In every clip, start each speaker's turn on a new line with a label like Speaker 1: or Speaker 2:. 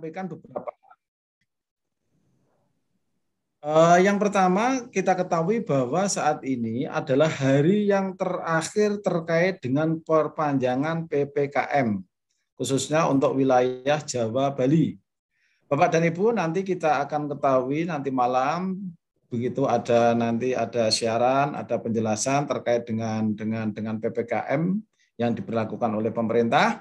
Speaker 1: menyampaikan beberapa. Yang pertama, kita ketahui bahwa saat ini adalah hari yang terakhir terkait dengan perpanjangan PPKM, khususnya untuk wilayah Jawa, Bali. Bapak dan Ibu, nanti kita akan ketahui nanti malam, begitu nanti ada siaran, ada penjelasan terkait dengan PPKM yang diberlakukan oleh pemerintah.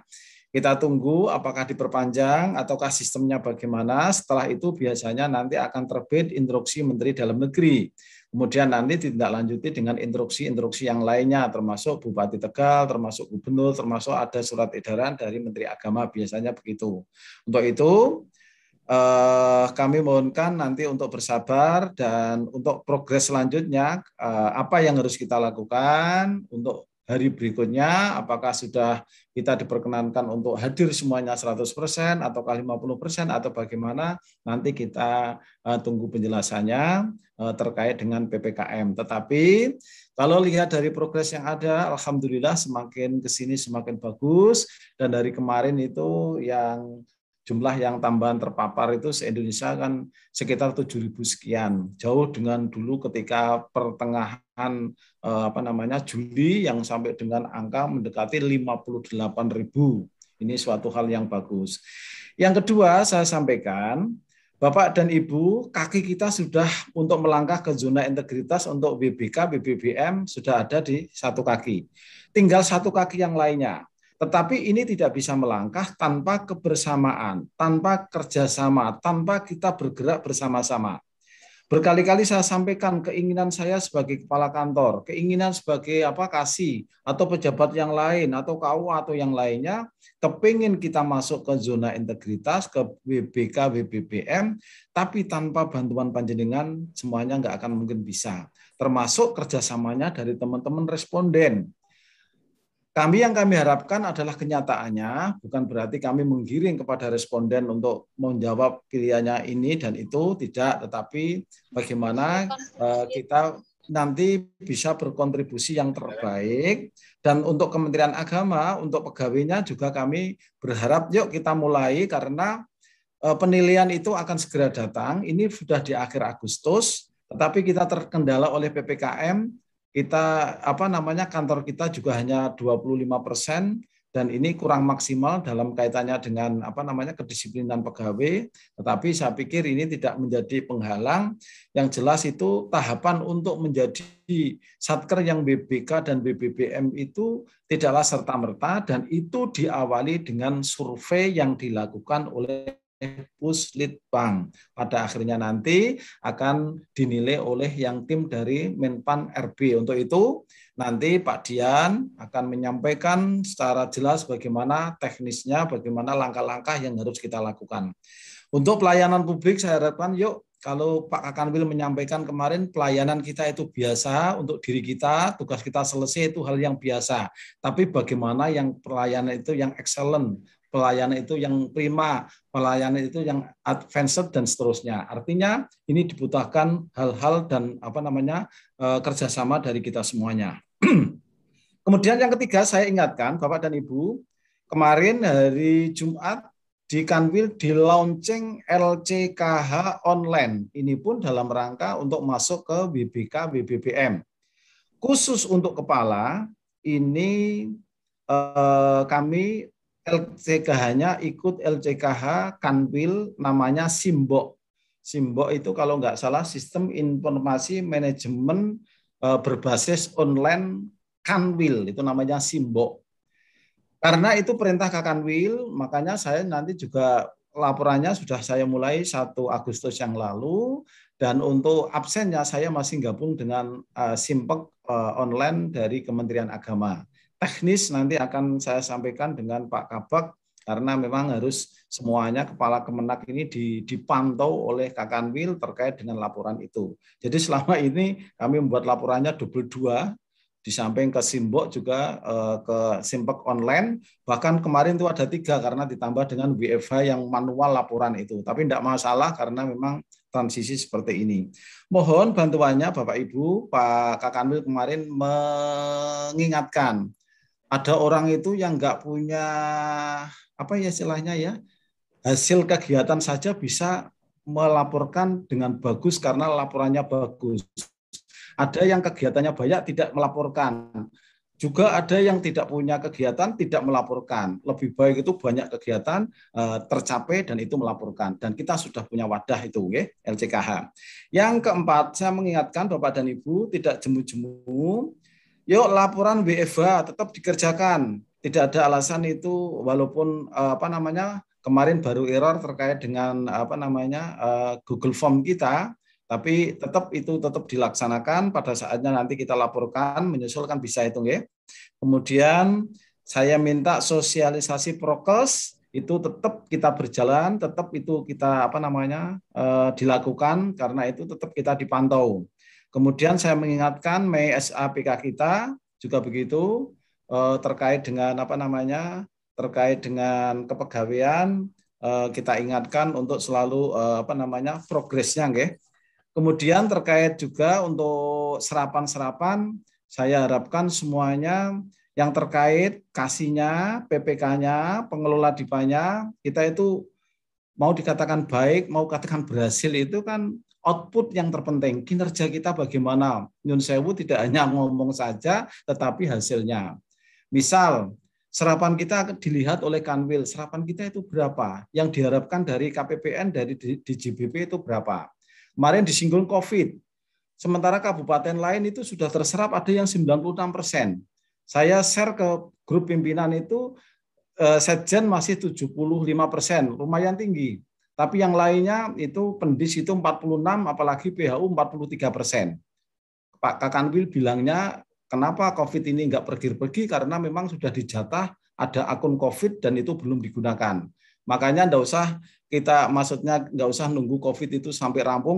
Speaker 1: Kita tunggu apakah diperpanjang ataukah sistemnya bagaimana. Setelah itu biasanya nanti akan terbit instruksi Menteri Dalam Negeri. Kemudian nanti ditindaklanjuti dengan instruksi-instruksi yang lainnya, termasuk Bupati Tegal, termasuk Gubernur, termasuk ada surat edaran dari Menteri Agama, biasanya begitu. Untuk itu, kami mohonkan nanti untuk bersabar dan untuk progres selanjutnya, apa yang harus kita lakukan untuk hari berikutnya, apakah sudah kita diperkenankan untuk hadir semuanya 100% ataukah 50% atau bagaimana, nanti kita tunggu penjelasannya terkait dengan PPKM. Tetapi kalau lihat dari progres yang ada, alhamdulillah semakin kesini semakin bagus, dan dari kemarin itu yang jumlah yang tambahan terpapar itu se-Indonesia kan sekitar 7.000 sekian. Jauh dengan dulu ketika pertengahan Juli yang sampai dengan angka mendekati 58.000. Ini suatu hal yang bagus. Yang kedua, saya sampaikan, Bapak dan Ibu, kaki kita sudah untuk melangkah ke zona integritas untuk WBK, BBBM sudah ada di satu kaki. Tinggal satu kaki yang lainnya. Tetapi ini tidak bisa melangkah tanpa kebersamaan, tanpa kerjasama, tanpa kita bergerak bersama-sama. Berkali-kali saya sampaikan keinginan saya sebagai kepala kantor, keinginan sebagai kasih atau pejabat yang lain atau KUA atau yang lainnya, kepingin kita masuk ke zona integritas, ke WBK, WBBM, tapi tanpa bantuan panjenengan semuanya nggak akan mungkin bisa. Termasuk kerjasamanya dari teman-teman responden. Yang kami harapkan adalah kenyataannya, bukan berarti kami menggiring kepada responden untuk menjawab pilihannya ini dan itu, tidak, tetapi bagaimana kita nanti bisa berkontribusi yang terbaik. Dan untuk Kementerian Agama, untuk pegawainya juga kami berharap yuk kita mulai, karena penilaian itu akan segera datang. Ini sudah di akhir Agustus, tetapi kita terkendala oleh PPKM. Kita kantor kita juga hanya 25%, dan ini kurang maksimal dalam kaitannya dengan kedisiplinan pegawai. Tetapi saya pikir ini tidak menjadi penghalang. Yang jelas itu tahapan untuk menjadi satker yang BBK dan BBBM itu tidaklah serta-merta, dan itu diawali dengan survei yang dilakukan oleh Puslitbang. Pada akhirnya nanti akan dinilai oleh yang tim dari Menpan RB. Untuk itu nanti Pak Dian akan menyampaikan secara jelas bagaimana teknisnya, bagaimana langkah-langkah yang harus kita lakukan. Untuk pelayanan publik saya harapkan yuk, kalau Pak Kakanwil menyampaikan kemarin, pelayanan kita itu biasa untuk diri kita, tugas kita selesai itu hal yang biasa. Tapi bagaimana yang pelayanan itu yang excellent, pelayanan itu yang prima, pelayanan itu yang advanced dan seterusnya. Artinya ini dibutuhkan hal-hal dan kerjasama dari kita semuanya. Kemudian yang ketiga saya ingatkan Bapak dan Ibu, kemarin hari Jumat di Kanwil di launching LCKH online. Ini pun dalam rangka untuk masuk ke WBK, WBBM. Khusus untuk kepala, ini kami LCKH-nya ikut LCKH Kanwil namanya Simbok. Simbok itu kalau nggak salah sistem informasi manajemen berbasis online Kanwil, itu namanya Simbok. Karena itu perintah Kakanwil, makanya saya nanti juga laporannya sudah saya mulai 1 Agustus yang lalu, dan untuk absennya saya masih gabung dengan Simpek online dari Kementerian Agama. Teknis nanti akan saya sampaikan dengan Pak Kabak, karena memang harus semuanya kepala Kemenak ini dipantau oleh Kakanwil terkait dengan laporan itu. Jadi selama ini kami membuat laporannya double 2, di samping ke Simbok juga ke Simpek online, bahkan kemarin itu ada 3 karena ditambah dengan WFH yang manual laporan itu. Tapi tidak masalah karena memang transisi seperti ini. Mohon bantuannya Bapak Ibu, Pak Kakanwil kemarin mengingatkan, ada orang itu yang nggak punya istilahnya ya, hasil kegiatan saja bisa melaporkan dengan bagus karena laporannya bagus. Ada yang kegiatannya banyak tidak melaporkan. Juga ada yang tidak punya kegiatan tidak melaporkan. Lebih baik itu banyak kegiatan tercapai dan itu melaporkan. Dan kita sudah punya wadah itu, ya, LCKH. Yang keempat, saya mengingatkan Bapak dan Ibu tidak jemu-jemu. Yuk laporan WFH tetap dikerjakan. Tidak ada alasan itu walaupun kemarin baru error terkait dengan Google Form kita. Tapi tetap itu tetap dilaksanakan pada saatnya nanti kita laporkan, menyusulkan bisa itu ya. Kemudian saya minta sosialisasi prokes itu tetap kita berjalan, tetap itu kita dilakukan karena itu tetap kita dipantau. Kemudian saya mengingatkan Mei SAPK kita juga begitu terkait dengan terkait dengan kepegawaian kita ingatkan untuk selalu progresnya nggih. Kemudian terkait juga untuk serapan-serapan, saya harapkan semuanya yang terkait kasihnya, PPK-nya, pengelola dipanya, kita itu mau dikatakan baik, mau katakan berhasil itu kan output yang terpenting. Kinerja kita bagaimana? Nyun sewu tidak hanya ngomong saja, tetapi hasilnya. Misal, serapan kita dilihat oleh Kanwil, serapan kita itu berapa? Yang diharapkan dari KPPN, dari DJBP itu berapa? Kemarin disinggung COVID, sementara kabupaten lain itu sudah terserap ada yang 96%. Saya share ke grup pimpinan itu, Setjen masih 75%, lumayan tinggi. Tapi yang lainnya itu Pendis itu 46, apalagi PHU 43%. Pak Kakanwil bilangnya, kenapa COVID ini nggak pergi-pergi? Karena memang sudah dijatah ada akun COVID dan itu belum digunakan. Makanya nggak usah nunggu COVID itu sampai rampung,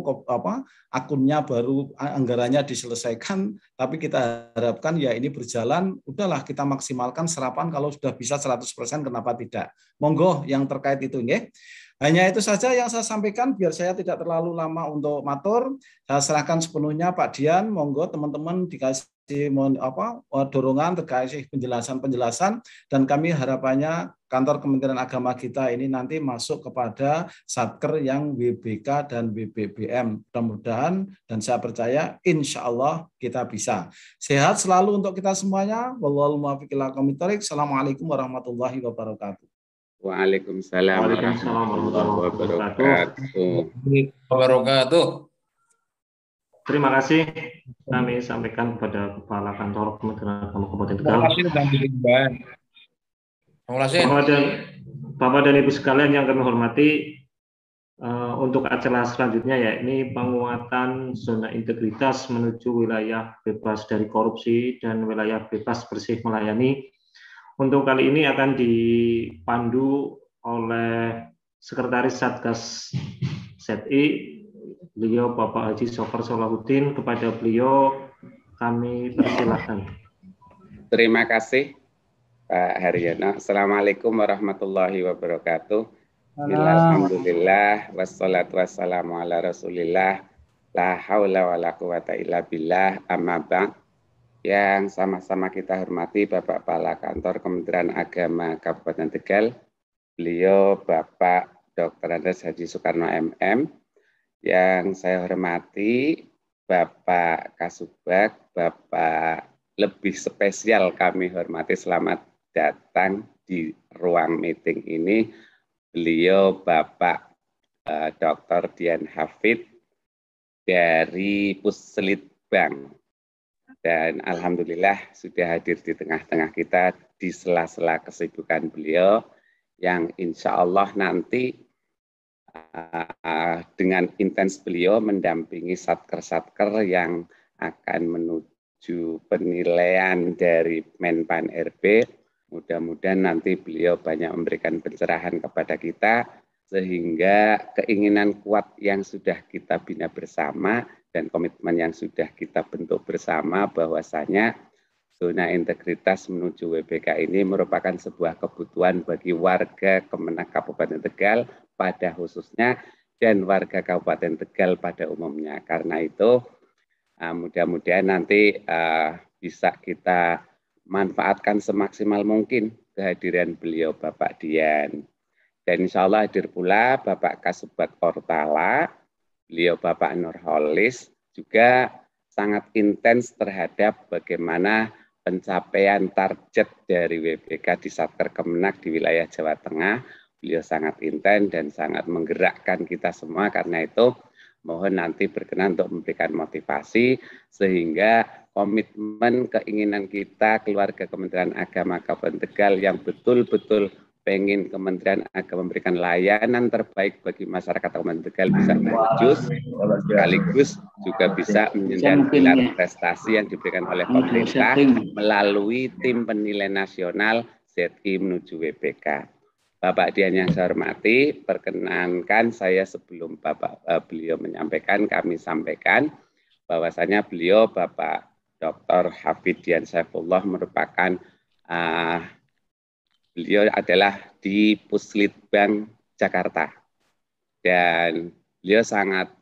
Speaker 1: akunnya baru anggarannya diselesaikan, tapi kita harapkan ya ini berjalan, udahlah kita maksimalkan serapan kalau sudah bisa 100% kenapa tidak. Monggo yang terkait itu nggih. Hanya itu saja yang saya sampaikan biar saya tidak terlalu lama untuk matur. Saya serahkan sepenuhnya Pak Dian, monggo teman-teman dikasih dorongan terkait penjelasan dan kami harapannya kantor Kementerian Agama kita ini nanti masuk kepada Satker yang WBK dan WBBM. Mudah-mudahan dan saya percaya insya Allah kita bisa. Sehat selalu untuk kita semuanya. Wallahul muwaffiq ila aqwamit thoriq. Assalamualaikum warahmatullahi wabarakatuh.
Speaker 2: Waalaikumsalam warahmatullahi wabarakatuh.
Speaker 3: Terima kasih kami sampaikan kepada Kepala Kantor Kementerian Agama Kabupaten Tegal. Bapak dan Ibu sekalian yang kami hormati, untuk acara selanjutnya ya ini penguatan zona integritas menuju wilayah bebas dari korupsi dan wilayah bebas bersih melayani. Untuk kali ini akan dipandu oleh Sekretaris Satgas ZI, beliau Bapak Haji Sofar Solahuddin. Kepada beliau kami persilahkan.
Speaker 2: Terima kasih Pak Haryono. Assalamualaikum warahmatullahi wabarakatuh. Alhamdulillah wassalatu wassalamu ala Rasulillah la haula wala quwata illa billah amma ba'd. Yang sama-sama kita hormati Bapak Kepala Kantor Kementerian Agama Kabupaten Tegal, beliau Bapak Dr. Andes Haji Soekarno MM, yang saya hormati Bapak Kasubag, Bapak lebih spesial kami hormati, selamat datang di ruang meeting ini, beliau Bapak Dr. Dian Hafid dari Puslitbang. Dan alhamdulillah sudah hadir di tengah-tengah kita di sela-sela kesibukan beliau yang insya Allah nanti dengan intens beliau mendampingi satker-satker yang akan menuju penilaian dari Menpan RB. Mudah-mudahan nanti beliau banyak memberikan pencerahan kepada kita sehingga keinginan kuat yang sudah kita bina bersama dan komitmen yang sudah kita bentuk bersama bahwasanya zona integritas menuju WBK ini merupakan sebuah kebutuhan bagi warga Kemenak Kabupaten Tegal pada khususnya dan warga Kabupaten Tegal pada umumnya. Karena itu mudah-mudahan nanti bisa kita manfaatkan semaksimal mungkin kehadiran beliau Bapak Dian. Dan insya Allah hadir pula Bapak Kasubag Kortala, beliau Bapak Nurholis, juga sangat intens terhadap bagaimana pencapaian target dari WBK di Satker Kemenak di wilayah Jawa Tengah. Beliau sangat intens dan sangat menggerakkan kita semua, karena itu mohon nanti berkenan untuk memberikan motivasi sehingga komitmen keinginan kita keluarga Kementerian Agama Kabupaten Tegal yang betul-betul pengen Kementerian Agama memberikan layanan terbaik bagi masyarakat Kabupaten Tegal bisa terwujud, sekaligus juga bisa menjadi pilar prestasi yang diberikan oleh pemerintah melalui tim penilai nasional ZI menuju WBK. Bapak Dian yang saya hormati, perkenankan saya sebelum beliau menyampaikan, kami sampaikan bahwasanya beliau Bapak Dr. Hafidh Dian Saifullah merupakan beliau adalah di Puslitbang Jakarta, dan beliau sangat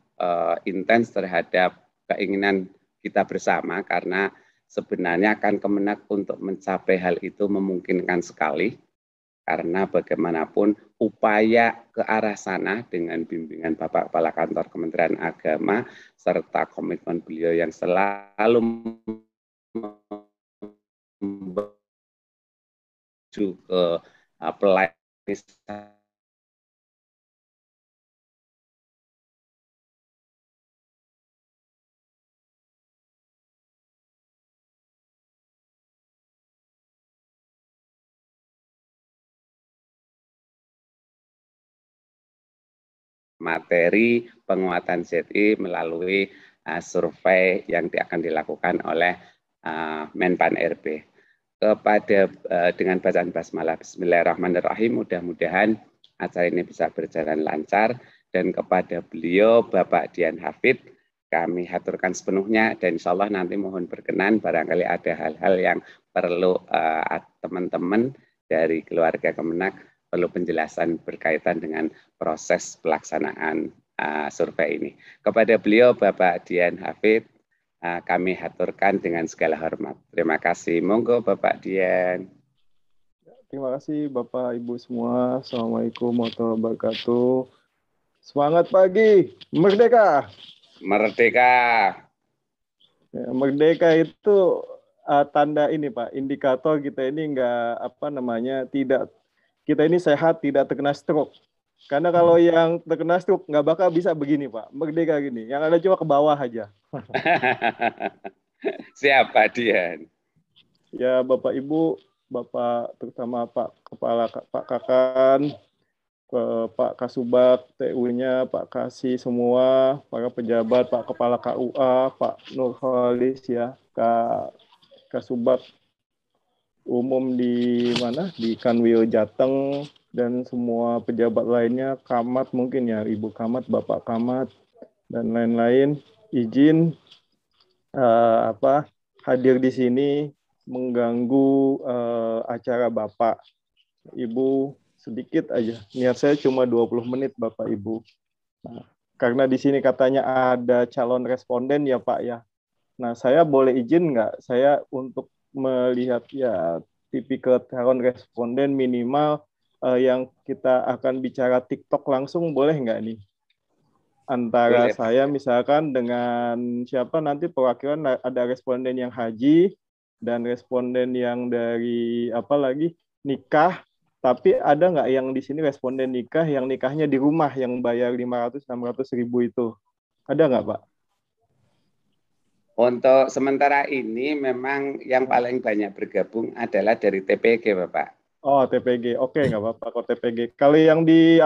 Speaker 2: intens terhadap keinginan kita bersama, karena sebenarnya akan Kemenak untuk mencapai hal itu memungkinkan sekali, karena bagaimanapun upaya ke arah sana dengan bimbingan Bapak Kepala Kantor Kementerian Agama serta komitmen beliau yang selalu menuju ke pelayanan materi penguatan ZI melalui survei yang akan dilakukan oleh Menpan RB. Kepada dengan bacaan basmalah bismillahirrahmanirrahim, mudah-mudahan acara ini bisa berjalan lancar, dan kepada beliau Bapak Dian Hafidh kami haturkan sepenuhnya, dan insya Allah nanti mohon berkenan barangkali ada hal-hal yang perlu teman-teman dari keluarga Kemenak perlu penjelasan berkaitan dengan proses pelaksanaan survei ini. Kepada beliau Bapak Dian Hafidh kami haturkan dengan segala hormat. Terima kasih. Monggo Bapak Dian.
Speaker 4: Terima kasih Bapak Ibu semua. Assalamualaikum warahmatullahi wabarakatuh. Semangat pagi, merdeka.
Speaker 2: Merdeka.
Speaker 4: Ya, merdeka itu tanda ini Pak, indikator kita ini kita ini sehat, tidak terkena stroke. Karena kalau yang terkena stroke nggak bakal bisa begini Pak, merdeka gini. Yang ada cuma ke bawah aja.
Speaker 2: Siapa Dian?
Speaker 4: Ya Bapak Ibu, Bapak terutama Pak Kepala Pak Kakan, Pak Kasubag, TU-nya, Pak Kasih semua, para pejabat, Pak Kepala KUA, Pak Nurholis ya, Kasubag umum di mana? Di Kanwil Jateng, dan semua pejabat lainnya, Kamat mungkin ya, Ibu Kamat, Bapak Kamat, dan lain-lain. Izin hadir di sini mengganggu acara Bapak. Ibu, sedikit aja. Niat saya cuma 20 menit Bapak Ibu. Nah, karena di sini katanya ada calon responden ya Pak ya. Nah, saya boleh izin nggak? Saya untuk melihat ya tipikal calon responden minimal yang kita akan bicara TikTok langsung, boleh nggak nih? Antara boleh. Saya misalkan dengan siapa nanti perwakilan, ada responden yang haji dan responden yang dari nikah, tapi ada nggak yang di sini responden nikah yang nikahnya di rumah yang bayar 500-600 ribu itu? Ada nggak Pak?
Speaker 2: Untuk sementara ini memang yang paling banyak bergabung adalah dari TPG, Bapak.
Speaker 4: Oh, TPG. Oke, nggak apa-apa kok TPG. Kalau yang di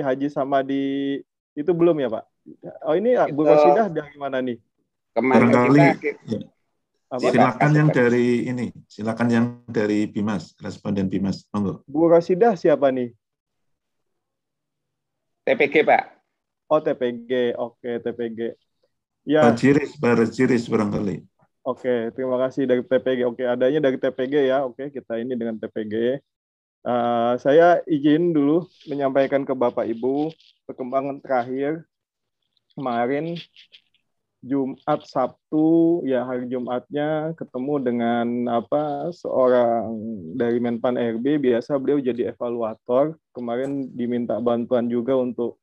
Speaker 4: haji sama di itu belum ya, Pak? Oh, ini Bu Rosidah dari mana nih?
Speaker 5: Kemarin silakan yang dari ini, silakan yang dari Bimas, responden Bimas. Monggo.
Speaker 4: Bu Rosidah siapa nih?
Speaker 2: TPG, Pak.
Speaker 4: Oh, TPG. Oke, TPG. Ya.
Speaker 5: Pak Jiris barangkali.
Speaker 4: Oke, terima kasih dari TPG. Oke, adanya dari TPG ya. Oke, kita ini dengan TPG. Saya izin dulu menyampaikan ke Bapak Ibu perkembangan terakhir kemarin Jumat Sabtu ya hari Jumatnya ketemu dengan seorang dari Menpan RB, biasa beliau jadi evaluator. Kemarin diminta bantuan juga untuk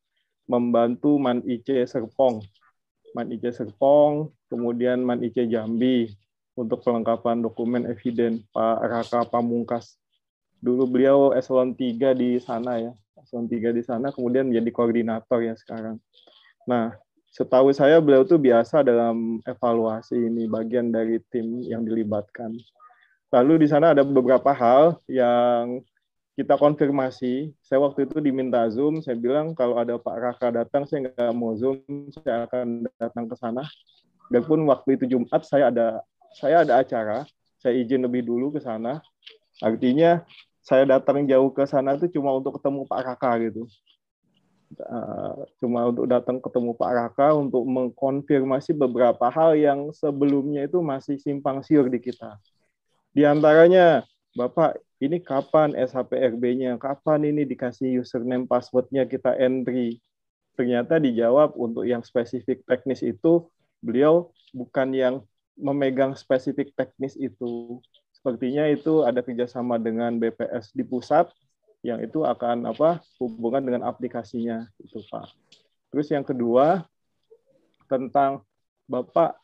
Speaker 4: membantu Man IC Serpong, kemudian Man IC Jambi untuk pelengkapan dokumen eviden Pak Raka Pamungkas. Dulu beliau eselon 3 di sana ya, kemudian menjadi koordinator ya sekarang. Nah, setahu saya beliau tuh biasa dalam evaluasi, ini bagian dari tim yang dilibatkan. Lalu di sana ada beberapa hal yang kita konfirmasi. Saya waktu itu diminta Zoom, saya bilang kalau ada Pak Raka datang, saya nggak mau Zoom, saya akan datang ke sana. Dan pun waktu itu Jumat saya ada acara, saya izin lebih dulu ke sana. Artinya saya datang jauh ke sana itu cuma untuk ketemu Pak Raka gitu. Cuma untuk datang ketemu Pak Raka untuk mengkonfirmasi beberapa hal yang sebelumnya itu masih simpang siur di kita. Di antaranya, Bapak, ini kapan SHPRB-nya? Kapan ini dikasih username password-nya kita entry? Ternyata dijawab untuk yang spesifik teknis itu, beliau bukan yang memegang spesifik teknis itu. Sepertinya itu ada kerjasama dengan BPS di pusat, yang itu akan hubungan dengan aplikasinya itu Pak. Terus yang kedua tentang Bapak,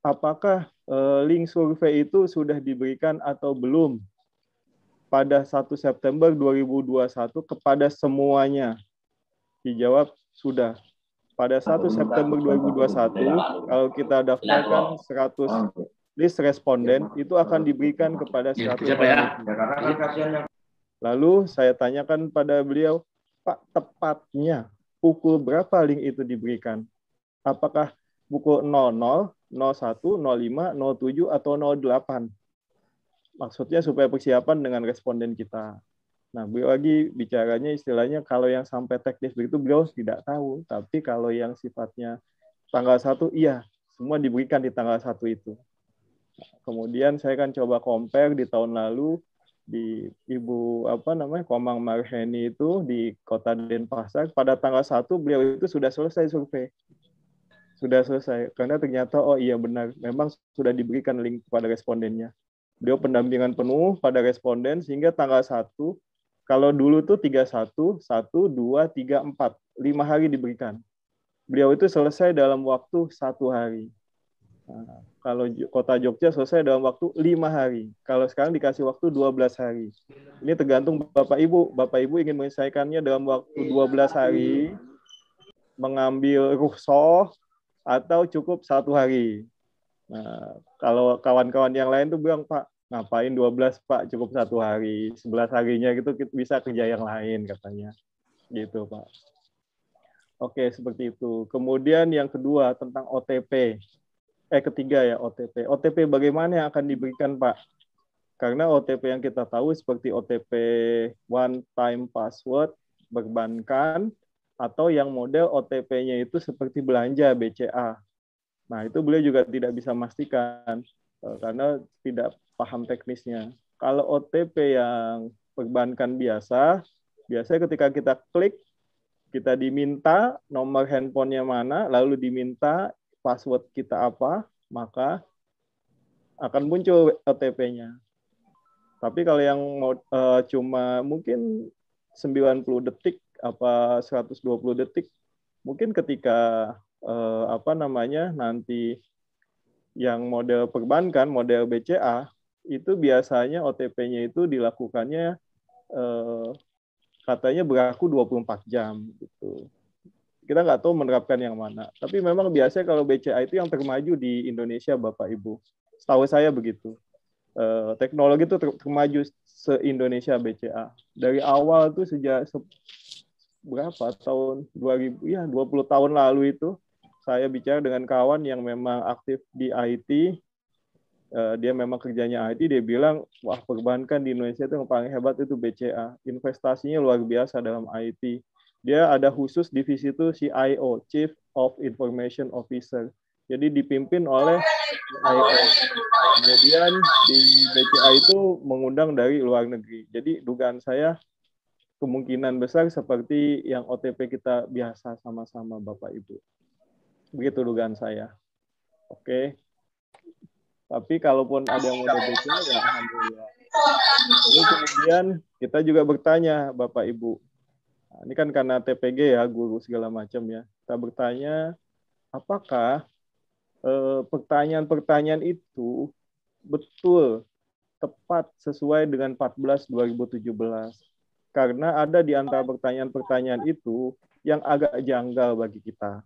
Speaker 4: apakah link survei itu sudah diberikan atau belum pada 1 September 2021 kepada semuanya? Dijawab sudah. Pada 1 September 2021 kalau kita daftarkan 100 list responden itu akan diberikan kepada 100 orang. Lalu saya tanyakan pada beliau, Pak, tepatnya pukul berapa link itu diberikan? Apakah pukul 00, 01, 05, 07, atau 08? Maksudnya supaya persiapan dengan responden kita. Nah, beliau lagi bicaranya istilahnya kalau yang sampai teknis begitu beliau tidak tahu. Tapi kalau yang sifatnya tanggal 1, iya, semua diberikan di tanggal 1 itu. Kemudian saya kan coba compare di tahun lalu, di Ibu Komang Marheni itu di Kota Denpasar pada tanggal 1 beliau itu sudah selesai survei. Sudah selesai karena ternyata oh iya benar memang sudah diberikan link kepada respondennya. Beliau pendampingan penuh pada responden sehingga tanggal 1 kalau dulu tuh 31, 1, 2, 3, 4, 5 hari diberikan. Beliau itu selesai dalam waktu 1 hari. Nah, kalau Kota Jogja selesai dalam waktu 5 hari. Kalau sekarang dikasih waktu 12 hari. Ini tergantung Bapak Ibu. Bapak Ibu ingin menyelesaikannya dalam waktu 12 hari, mengambil rukhsah, atau cukup 1 hari. Nah, kalau kawan-kawan yang lain tuh bilang, Pak, ngapain 12, Pak? Cukup 1 hari. 11 harinya gitu bisa kerja yang lain, katanya. Gitu, Pak. Oke, seperti itu. Kemudian yang kedua, tentang OTP. Ketiga ya OTP. OTP bagaimana yang akan diberikan Pak? Karena OTP yang kita tahu seperti OTP one time password perbankan atau yang model OTP-nya itu seperti belanja BCA. Nah itu beliau juga tidak bisa memastikan karena tidak paham teknisnya. Kalau OTP yang perbankan biasanya ketika kita klik kita diminta nomor handphonenya mana, lalu diminta password kita apa, maka akan muncul OTP-nya. Tapi kalau yang cuma mungkin 90 detik, 120 detik, mungkin ketika nanti yang model perbankan, model BCA, itu biasanya OTP-nya itu dilakukannya katanya berlaku 24 jam gitu. Kita nggak tahu menerapkan yang mana. Tapi memang biasanya kalau BCA itu yang termaju di Indonesia, Bapak Ibu. Setahu saya begitu. Teknologi itu termaju se-Indonesia BCA. Dari awal tuh sejak berapa tahun 2000 ya 20 tahun lalu itu saya bicara dengan kawan yang memang aktif di IT. Dia memang kerjanya IT, dia bilang, wah perbankan di Indonesia itu yang paling hebat itu BCA. Investasinya luar biasa dalam IT. Dia ada khusus divisi itu CIO, Chief of Information Officer. Jadi dipimpin oleh CIO. Kemudian di BCA itu mengundang dari luar negeri. Jadi dugaan saya kemungkinan besar seperti yang OTP kita biasa sama-sama Bapak Ibu. Begitu dugaan saya. Oke. Tapi kalaupun ada yang mau DBK, ya alhamdulillah. Lalu kemudian kita juga bertanya, Bapak Ibu. Nah, ini kan karena TPG ya, guru segala macam ya. Kita bertanya, apakah pertanyaan-pertanyaan itu betul tepat sesuai dengan 14/2017? Karena ada di antara pertanyaan-pertanyaan itu yang agak janggal bagi kita.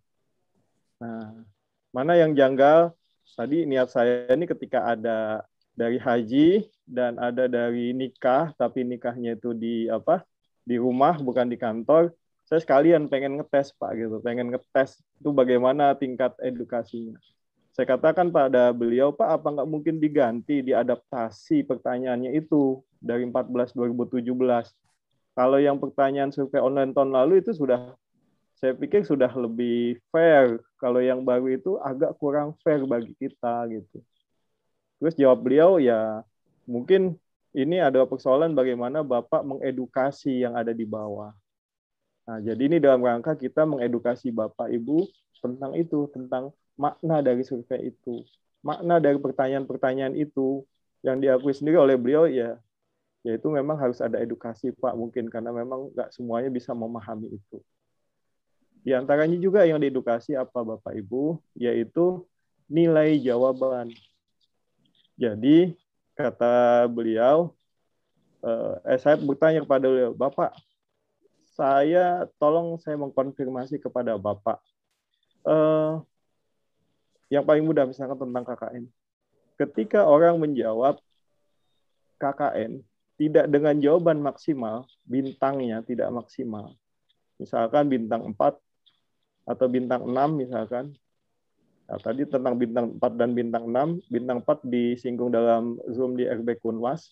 Speaker 4: Nah, mana yang janggal? Tadi niat saya ini ketika ada dari haji dan ada dari nikah, tapi nikahnya itu di rumah bukan di kantor. Saya sekalian pengen ngetes Pak gitu, pengen ngetes itu bagaimana tingkat edukasinya. Saya katakan pada beliau, Pak, apa nggak mungkin diganti, diadaptasi pertanyaannya itu dari 14/2017. Kalau yang pertanyaan survei online tahun lalu itu saya pikir sudah lebih fair. Kalau yang baru itu agak kurang fair bagi kita gitu. Terus jawab beliau, ya mungkin ini ada persoalan bagaimana Bapak mengedukasi yang ada di bawah. Nah, jadi ini dalam rangka kita mengedukasi Bapak Ibu tentang itu, tentang makna dari survei itu. Makna dari pertanyaan-pertanyaan itu yang diakui sendiri oleh beliau, ya yaitu memang harus ada edukasi Pak, mungkin karena memang nggak semuanya bisa memahami itu. Di antaranya juga yang diedukasi apa Bapak Ibu, yaitu nilai jawaban. Jadi kata beliau, saya bertanya kepada beliau, Bapak, tolong saya mengkonfirmasi kepada Bapak. Yang paling mudah misalkan tentang KKN. Ketika orang menjawab KKN tidak dengan jawaban maksimal, bintangnya tidak maksimal. Misalkan bintang 4 atau bintang 6 misalkan. Nah, tadi tentang bintang 4 dan bintang 6, bintang 4 disinggung dalam Zoom di RB Kunwas.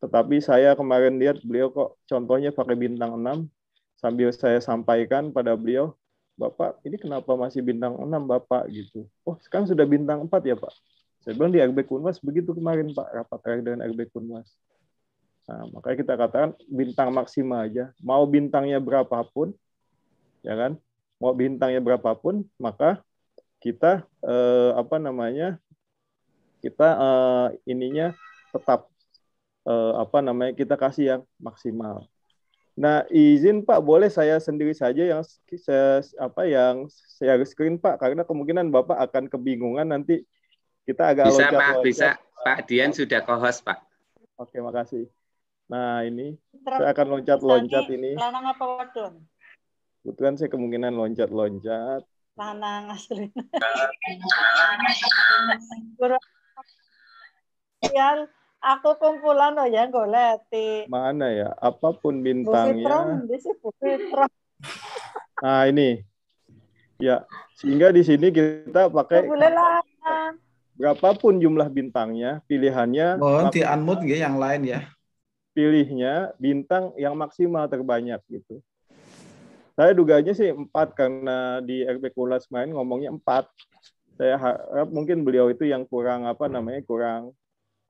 Speaker 4: Tetapi saya kemarin lihat beliau kok contohnya pakai bintang 6, sambil saya sampaikan pada beliau, Bapak, ini kenapa masih bintang 6 Bapak gitu. Oh, sekarang sudah bintang 4 ya Pak. Saya bilang di RB Kunwas begitu kemarin Pak, rapat terakhir dengan RB Kunwas. Nah, makanya kita katakan bintang maksimal aja. Mau bintangnya berapapun, ya kan? Mau bintangnya berapapun, maka kita ininya tetap kita kasih yang maksimal. Nah, izin Pak, boleh saya sendiri saja yang share screen Pak, karena kemungkinan Bapak akan kebingungan nanti kita agak
Speaker 2: bisa
Speaker 4: loncat-loncat.
Speaker 2: Pak, bisa. Pak Dian sudah co-host Pak.
Speaker 4: Oke, makasih. Nah, ini saya akan loncat-loncat ini.
Speaker 6: Lanang apa wadon?
Speaker 4: Kebetulan saya kemungkinan loncat-loncat.
Speaker 6: Lanang asli. Yang aku kumpulan ya goleti.
Speaker 4: Mana ya? Apapun bintangnya. Nah, ini. Ya, sehingga di sini kita pakai berapapun jumlah bintangnya, pilihannya.
Speaker 1: Mohon di-unmute yang lain ya.
Speaker 4: Pilihnya bintang yang maksimal terbanyak gitu. Saya duganya sih 4 karena di RB Kunwas main ngomongnya 4. Saya harap mungkin beliau itu yang kurang kurang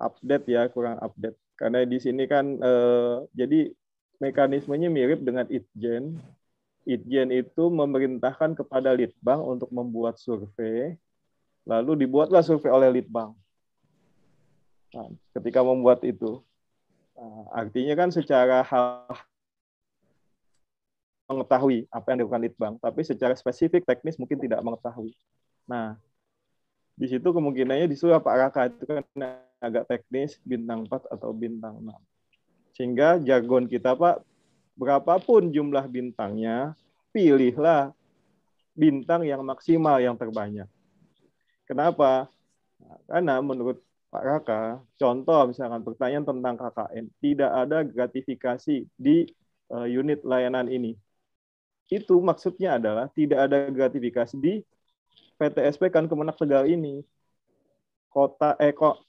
Speaker 4: update ya, kurang update. Karena di sini kan jadi mekanismenya mirip dengan Itjen. Itjen itu memerintahkan kepada Litbang untuk membuat survei, lalu dibuatlah survei oleh Litbang. Nah, ketika membuat itu, artinya kan secara hal mengetahui apa yang dilakukan Litbang, tapi secara spesifik teknis mungkin tidak mengetahui. Nah, di situ kemungkinannya disuruh Pak Raka itu kan agak teknis, bintang 4 atau bintang 6. Sehingga jargon kita Pak, berapapun jumlah bintangnya, pilihlah bintang yang maksimal yang terbanyak. Kenapa? Nah, karena menurut Pak Raka, contoh misalkan pertanyaan tentang KKN, tidak ada gratifikasi di unit layanan ini. Itu maksudnya adalah tidak ada gratifikasi di PTSP kan Kemenak Tegal ini.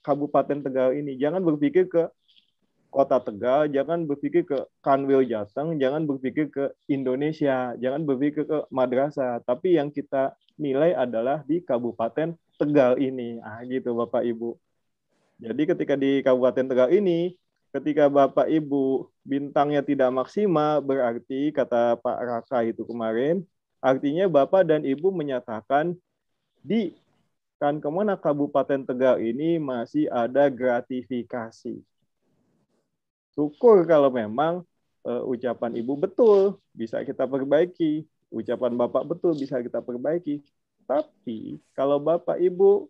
Speaker 4: Kabupaten Tegal ini. Jangan berpikir ke Kota Tegal, jangan berpikir ke Kanwil Jateng, jangan berpikir ke Indonesia, jangan berpikir ke madrasah, tapi yang kita nilai adalah di Kabupaten Tegal ini. Ah gitu Bapak Ibu. Jadi ketika di Kabupaten Tegal ini, ketika Bapak Ibu bintangnya tidak maksimal, berarti kata Pak Raka itu kemarin, artinya Bapak dan Ibu menyatakan di kan Kemenak Kabupaten Tegal ini masih ada gratifikasi. Syukur kalau memang ucapan Ibu betul, bisa kita perbaiki. Ucapan Bapak betul, bisa kita perbaiki. Tapi kalau Bapak Ibu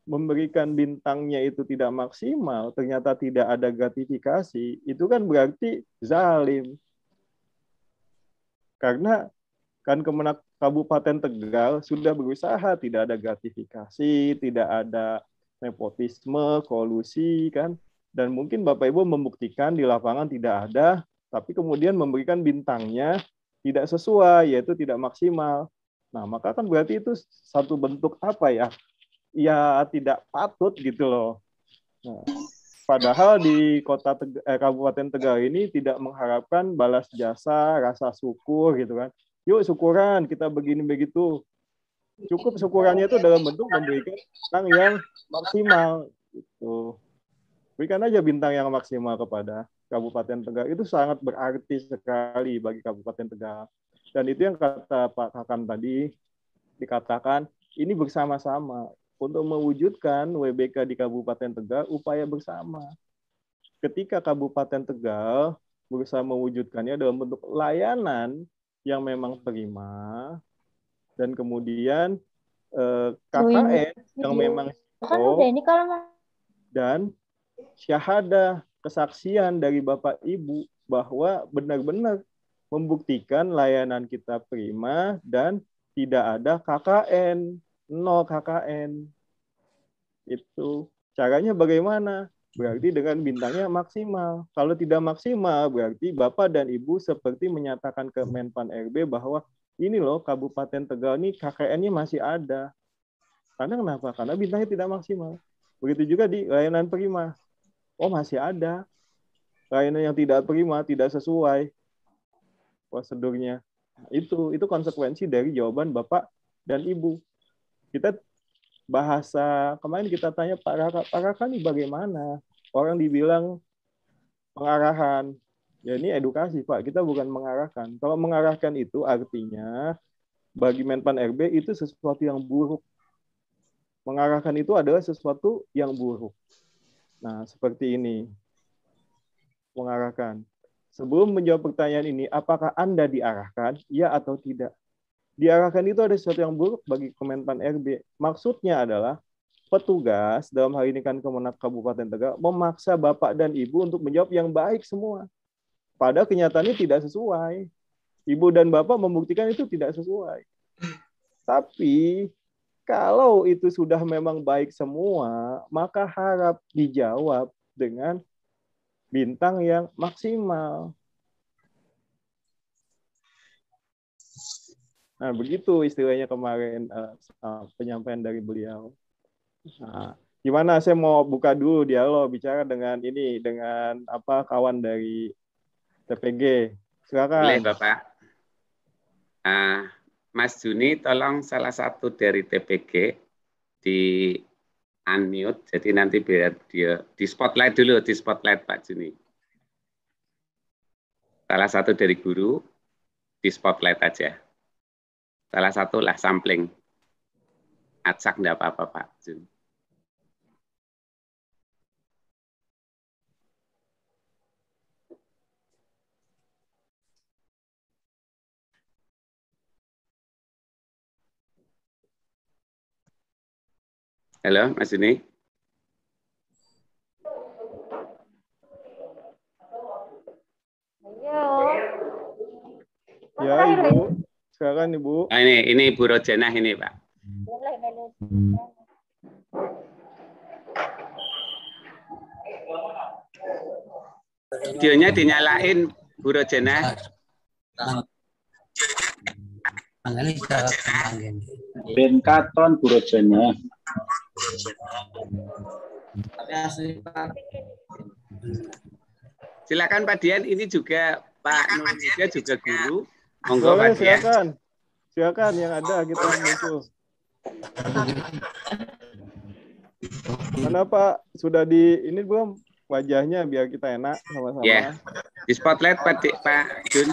Speaker 4: memberikan bintangnya itu tidak maksimal, ternyata tidak ada gratifikasi, itu kan berarti zalim. Karena kan Kemenak Kabupaten Tegal sudah berusaha, tidak ada gratifikasi, tidak ada nepotisme, kolusi, kan. Dan mungkin Bapak Ibu membuktikan di lapangan tidak ada, tapi kemudian memberikan bintangnya tidak sesuai, yaitu tidak maksimal. Nah, maka kan berarti itu satu bentuk apa ya? Ya tidak patut gitu loh. Nah, padahal di Kabupaten Tegal ini tidak mengharapkan balas jasa, rasa syukur gitu kan. Yuk syukuran, kita begini begitu. Cukup syukurannya itu dalam bentuk memberikan bintang yang maksimal. Gitu. Berikan aja bintang yang maksimal kepada Kabupaten Tegal. Itu sangat berarti sekali bagi Kabupaten Tegal. Dan itu yang kata Pak Kakan tadi, dikatakan ini bersama-sama. Untuk mewujudkan WBK di Kabupaten Tegal, upaya bersama. Ketika Kabupaten Tegal berusaha mewujudkannya dalam bentuk layanan yang memang prima, dan kemudian KKN yang memang dan syahadah kesaksian dari Bapak Ibu bahwa benar-benar membuktikan layanan kita prima dan tidak ada KKN, 0 KKN. Itu caranya bagaimana? Berarti dengan bintangnya maksimal. Kalau tidak maksimal, berarti Bapak dan Ibu seperti menyatakan ke Menpan RB bahwa ini loh Kabupaten Tegal ini KKN-nya masih ada. Karena kenapa? Karena bintangnya tidak maksimal. Begitu juga di layanan prima. Oh, masih ada. Layanan yang tidak prima, tidak sesuai prosedurnya. Itu konsekuensi dari jawaban Bapak dan Ibu. Kita bahasa, kemarin kita tanya Pak Raka ini bagaimana? Orang dibilang pengarahan. Ya ini edukasi Pak, kita bukan mengarahkan. Kalau mengarahkan itu artinya bagi Menpan RB itu sesuatu yang buruk. Mengarahkan itu adalah sesuatu yang buruk. Nah, seperti ini. Mengarahkan. Sebelum menjawab pertanyaan ini, apakah Anda diarahkan? Ya atau tidak? Diarahkan itu ada sesuatu yang buruk bagi Kemenpan RB. Maksudnya adalah petugas, dalam hal ini kan Kemenak Kabupaten Tegal, memaksa Bapak dan Ibu untuk menjawab yang baik semua. Padahal kenyataannya tidak sesuai. Ibu dan Bapak membuktikan itu tidak sesuai. Tapi kalau itu sudah memang baik semua, maka harap dijawab dengan bintang yang maksimal. Nah, begitu istilahnya kemarin penyampaian dari beliau. Nah, gimana? Saya mau buka dulu dialog, bicara dengan kawan dari TPG. Silakan.
Speaker 2: Boleh, Bapak. Mas Juni, tolong salah satu dari TPG di unmute. Jadi nanti biar dia di spotlight dulu, di spotlight Pak Juni. Salah satu dari guru di spotlight aja. Salah satu lah sampling. Acak enggak apa-apa Pak Jun. Halo Mas Juni.
Speaker 4: Ya Ibu. Silakan Ibu.
Speaker 2: Nah, ini Ibu Rojanah ini Pak. Videonya dinyalain Bu Rojanah.
Speaker 7: Ben katon Bu Rojanah.
Speaker 2: Silakan Pak Dian, ini juga Pak Nurulida juga guru. Monggo
Speaker 4: Boleh,
Speaker 2: Pak Dian.
Speaker 4: Silakan yang ada kita muncul. Mana Pak? Sudah di ini belum wajahnya biar kita enak sama-sama.
Speaker 2: Ya. Di spotlight Pak Jun.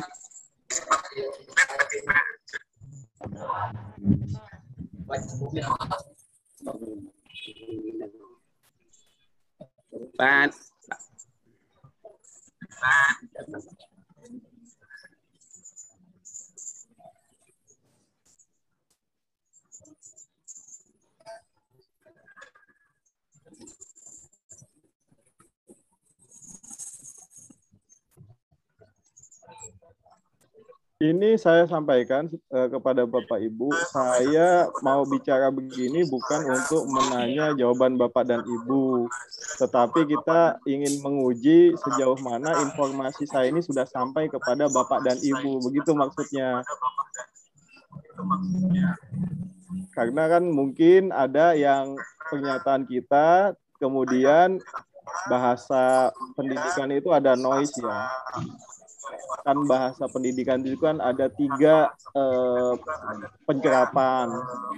Speaker 2: Pak.
Speaker 4: Ini saya sampaikan kepada Bapak Ibu, saya mau bicara begini bukan untuk menanya jawaban Bapak dan Ibu, tetapi kita ingin menguji sejauh mana informasi saya ini sudah sampai kepada Bapak dan Ibu, begitu maksudnya. Karena kan mungkin ada yang pernyataan kita, kemudian bahasa pendidikan itu ada noise ya. Kan bahasa pendidikan itu kan ada 3 pencerapan,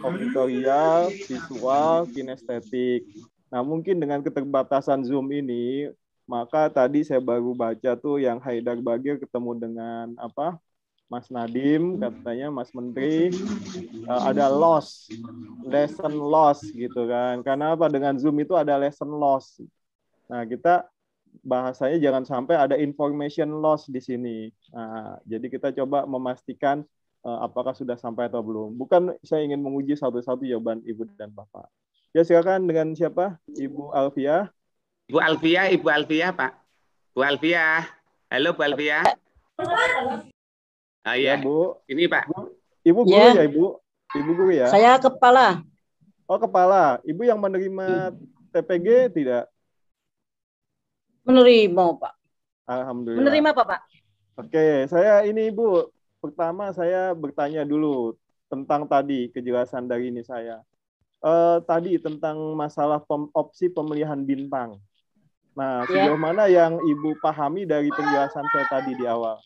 Speaker 4: auditorial, visual, kinestetik. Nah, mungkin dengan keterbatasan Zoom ini, maka tadi saya baru baca tuh yang Haidar Bagir ketemu dengan Mas Nadiem, katanya Mas Menteri, ada lesson loss gitu kan. Karena apa? Dengan Zoom itu ada lesson loss. Nah, kita bahasanya jangan sampai ada information loss di sini. Nah, jadi kita coba memastikan apakah sudah sampai atau belum. Bukan saya ingin menguji satu-satu jawaban Ibu dan Bapak. Ya, silakan dengan siapa? Ibu Alfia.
Speaker 2: Ibu Alfia, Pak. Bu Alfia. Halo, Bu Alfia. Ah, ya,
Speaker 4: Bu.
Speaker 2: Ini, Pak.
Speaker 4: Ibu guru ya, Ibu? Ibu guru ya?
Speaker 6: Saya kepala.
Speaker 4: Oh, kepala. Ibu yang menerima TPG tidak?
Speaker 6: Menerima, Pak.
Speaker 4: Alhamdulillah.
Speaker 6: Menerima, Pak.
Speaker 4: Oke, saya ini Ibu. Pertama saya bertanya dulu tentang tadi kejelasan dari ini saya. Tadi tentang masalah opsi pemilihan bintang. Nah, sejauh mana yang Ibu pahami dari penjelasan saya tadi di awal?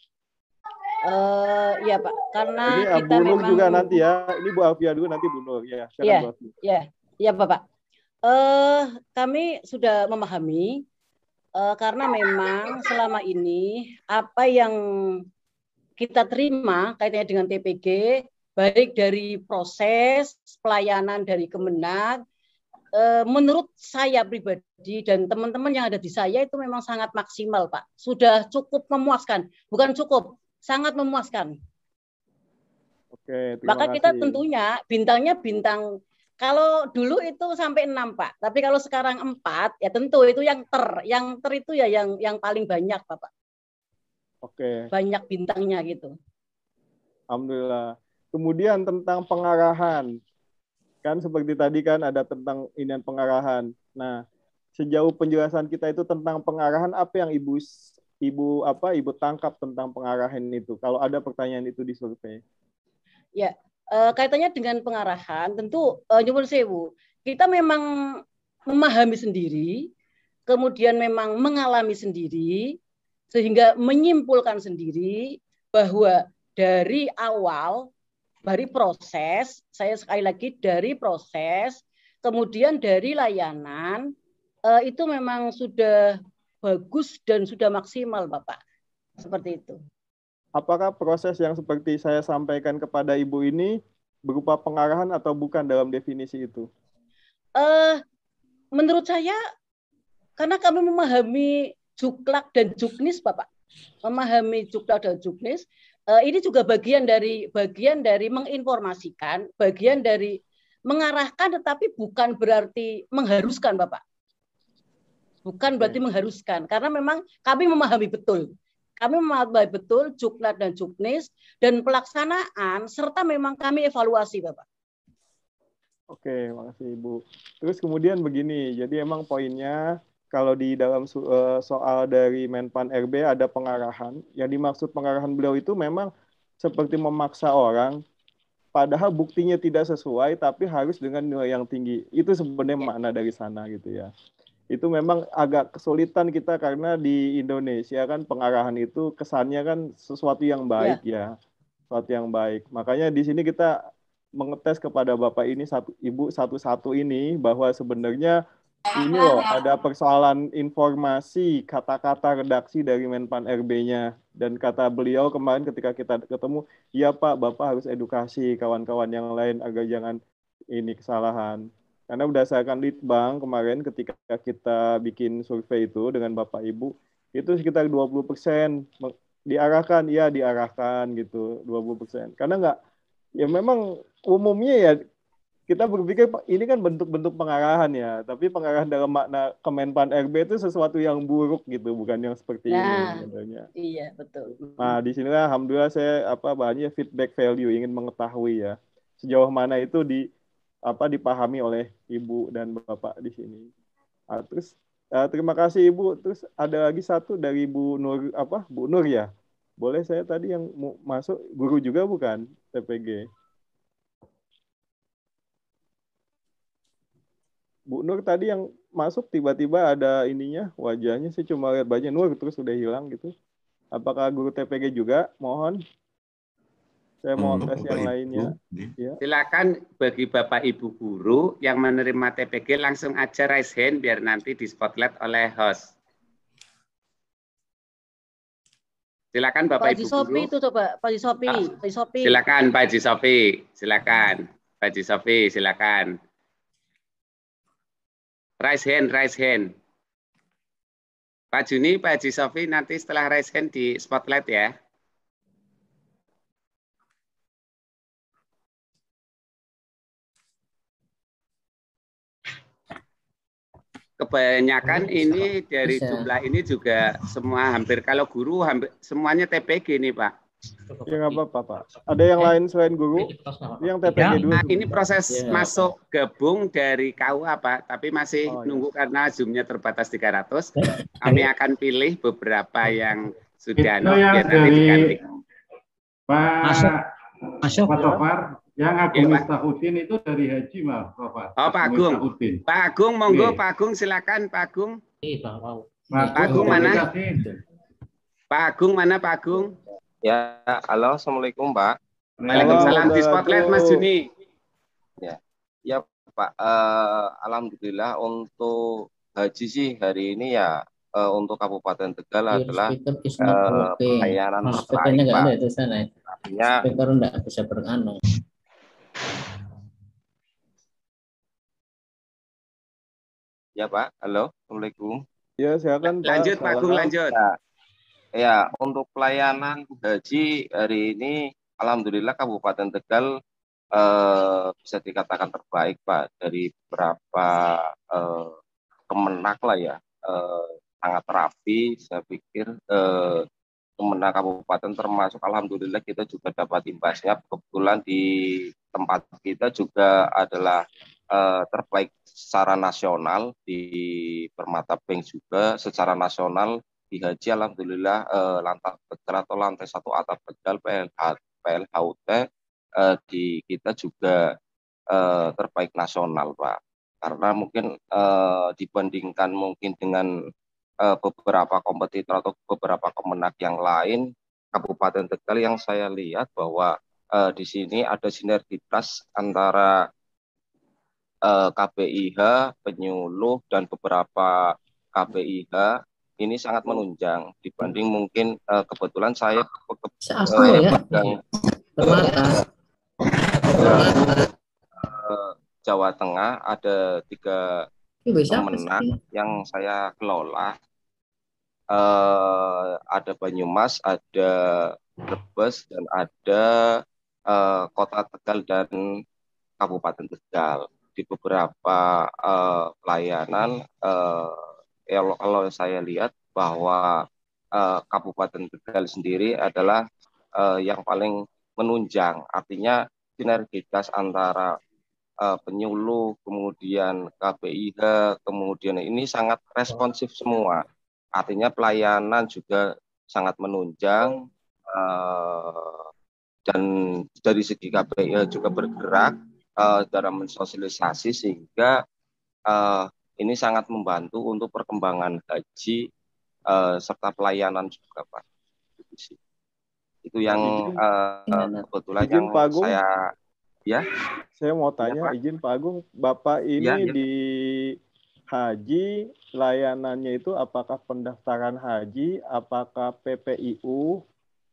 Speaker 6: Iya, Pak. Karena
Speaker 4: ini
Speaker 6: kita
Speaker 4: Bu Nur
Speaker 6: memang
Speaker 4: juga nanti ya. Ini Bu Alfia dulu, nanti Bu Nur. Ya,
Speaker 6: Iya, Bapak. Kami sudah memahami karena memang selama ini apa yang kita terima kaitannya dengan TPG, baik dari proses pelayanan dari Kemenag, menurut saya pribadi dan teman-teman yang ada di saya itu memang sangat maksimal, Pak. Sudah cukup memuaskan, bukan cukup, sangat memuaskan.
Speaker 4: Oke,
Speaker 6: maka kita tentunya bintangnya bintang. Kalau dulu itu sampai 6, Pak. Tapi kalau sekarang 4, ya tentu itu yang ter itu ya yang paling banyak, Bapak.
Speaker 4: Oke.
Speaker 6: Banyak bintangnya gitu.
Speaker 4: Alhamdulillah. Kemudian tentang pengarahan. Kan seperti tadi kan ada tentang ini pengarahan. Nah, sejauh penjelasan kita itu tentang pengarahan, apa yang Ibu tangkap tentang pengarahan itu? Kalau ada pertanyaan itu di survei.
Speaker 6: Ya, kaitannya dengan pengarahan, tentu nyuwun sewu, kita memang memahami sendiri, kemudian memang mengalami sendiri, sehingga menyimpulkan sendiri bahwa dari awal, dari proses, saya sekali lagi dari proses, kemudian dari layanan, itu memang sudah bagus dan sudah maksimal, Bapak. Seperti itu.
Speaker 4: Apakah proses yang seperti saya sampaikan kepada Ibu ini berupa pengarahan atau bukan dalam definisi itu?
Speaker 6: Menurut saya, karena kami memahami juklak dan juknis, Bapak, memahami juklak dan juknis, ini juga bagian dari menginformasikan, bagian dari mengarahkan, tetapi bukan berarti mengharuskan, Bapak. Bukan berarti mengharuskan, karena memang kami memahami betul. Kami memahami betul juklak dan juknis dan pelaksanaan serta memang kami evaluasi, Bapak.
Speaker 4: Oke, makasih Ibu. Terus kemudian begini, jadi emang poinnya kalau di dalam soal dari Menpan RB ada pengarahan. Yang dimaksud pengarahan beliau itu memang seperti memaksa orang, padahal buktinya tidak sesuai, tapi harus dengan nilai yang tinggi. Itu sebenarnya makna dari sana gitu ya. Itu memang agak kesulitan kita karena di Indonesia kan pengarahan itu kesannya kan sesuatu yang baik ya, sesuatu yang baik. Makanya di sini kita mengetes kepada Bapak ini Ibu satu-satu ini bahwa sebenarnya ini loh ada persoalan informasi kata-kata redaksi dari Menpan RB-nya, dan kata beliau kemarin ketika kita ketemu, iya Pak, Bapak harus edukasi kawan-kawan yang lain agar jangan ini kesalahan. Karena berdasarkan Litbang kemarin ketika kita bikin survei itu dengan Bapak Ibu, itu sekitar 20% diarahkan, ya diarahkan gitu, 20%. Karena nggak, ya memang umumnya ya kita berpikir ini kan bentuk-bentuk pengarahan ya, tapi pengarahan dalam makna Kemenpan RB itu sesuatu yang buruk gitu, bukan yang seperti ini sebenarnya.
Speaker 6: Iya, betul.
Speaker 4: Nah, di sinilah alhamdulillah saya bahannya feedback value, ingin mengetahui ya sejauh mana itu dipahami oleh Ibu dan Bapak di sini. Nah, terus terima kasih Ibu. Terus ada lagi satu dari Bu Nur ya. Boleh saya tadi yang mau masuk, guru juga bukan TPG? Bu Nur tadi yang masuk tiba-tiba ada ininya, wajahnya saya cuma lihat baju Nur terus udah hilang gitu. Apakah guru TPG juga? Mohon. Saya mau tes yang lainnya. Ya.
Speaker 2: Silakan bagi Bapak Ibu guru yang menerima TPG langsung aja raise hand biar nanti di spotlight oleh host. Silakan Bapak Ibu guru.
Speaker 6: Itu coba Pak Haji Sofi.
Speaker 2: Silakan Pak Haji Sofi. Silakan Pak Haji Sofi. Silakan. Raise hand. Pak Juni, Pak Haji Sofi nanti setelah raise hand di spotlight ya. Kebanyakan ini dari jumlah ini juga semua hampir kalau guru hampir semuanya TPG nih Pak.
Speaker 4: Ya nggak apa-apa Pak. Ada yang lain selain guru? Yang TPG dulu.
Speaker 2: Nah, ini proses masuk gabung dari KUA Pak, tapi masih nunggu karena Zoom-nya terbatas 300. Kami akan pilih beberapa yang sudah biar nanti diganti.
Speaker 8: Pak Tofar, yang Agung Miftahudin itu dari Haji Pak Tofar.
Speaker 2: Oh Pak Agung. Pak Agung, monggo Pak Agung, silakan Pak Agung. Pak Agung mana? Pak Agung mana Pak Agung?
Speaker 9: Ya, halo, assalamualaikum Pak.
Speaker 2: Waalaikumsalam, di spotlight Mas Juni.
Speaker 9: Ya Pak, alhamdulillah untuk haji sih hari ini ya untuk Kabupaten Tegal adalah pelayanan terbaik Pak. Artinya
Speaker 10: enggak bisa beranu.
Speaker 9: Ya Pak, halo, assalamualaikum.
Speaker 4: Ya silakan Pak.
Speaker 2: Lanjut Pak Agung, lanjut.
Speaker 9: Ya, untuk pelayanan haji hari ini, alhamdulillah Kabupaten Tegal bisa dikatakan terbaik Pak dari beberapa kemenak lah ya, sangat rapi. Saya pikir kemenak Kabupaten termasuk alhamdulillah kita juga dapat imbasnya. Kebetulan di tempat kita juga adalah terbaik secara nasional di Permata Bank juga secara nasional. Di haji alhamdulillah lantai 1 atap Tegal PLHUT di kita juga terbaik nasional Pak, karena mungkin dibandingkan mungkin dengan beberapa kompetitor atau beberapa kemenak yang lain, Kabupaten Tegal yang saya lihat bahwa di sini ada sinergitas antara KPIH, penyuluh dan beberapa KPIH ini sangat menunjang dibanding mungkin kebetulan saya Jawa Tengah ada 3 kemenak yang saya kelola, ada Banyumas, ada Brebes dan ada Kota Tegal dan Kabupaten Tegal. Di beberapa pelayanan kalau saya lihat bahwa Kabupaten Tegal sendiri adalah yang paling menunjang, artinya sinergitas antara penyuluh, kemudian KPIH, kemudian ini sangat responsif semua, artinya pelayanan juga sangat menunjang dan dari segi KPIH juga bergerak dalam mensosialisasi sehingga ini sangat membantu untuk perkembangan haji serta pelayanan juga Pak. Itu yang kebetulan yang saya
Speaker 4: Saya mau tanya, izin Pak Agung, Bapak ini di haji layanannya itu apakah pendaftaran haji, apakah PPIU,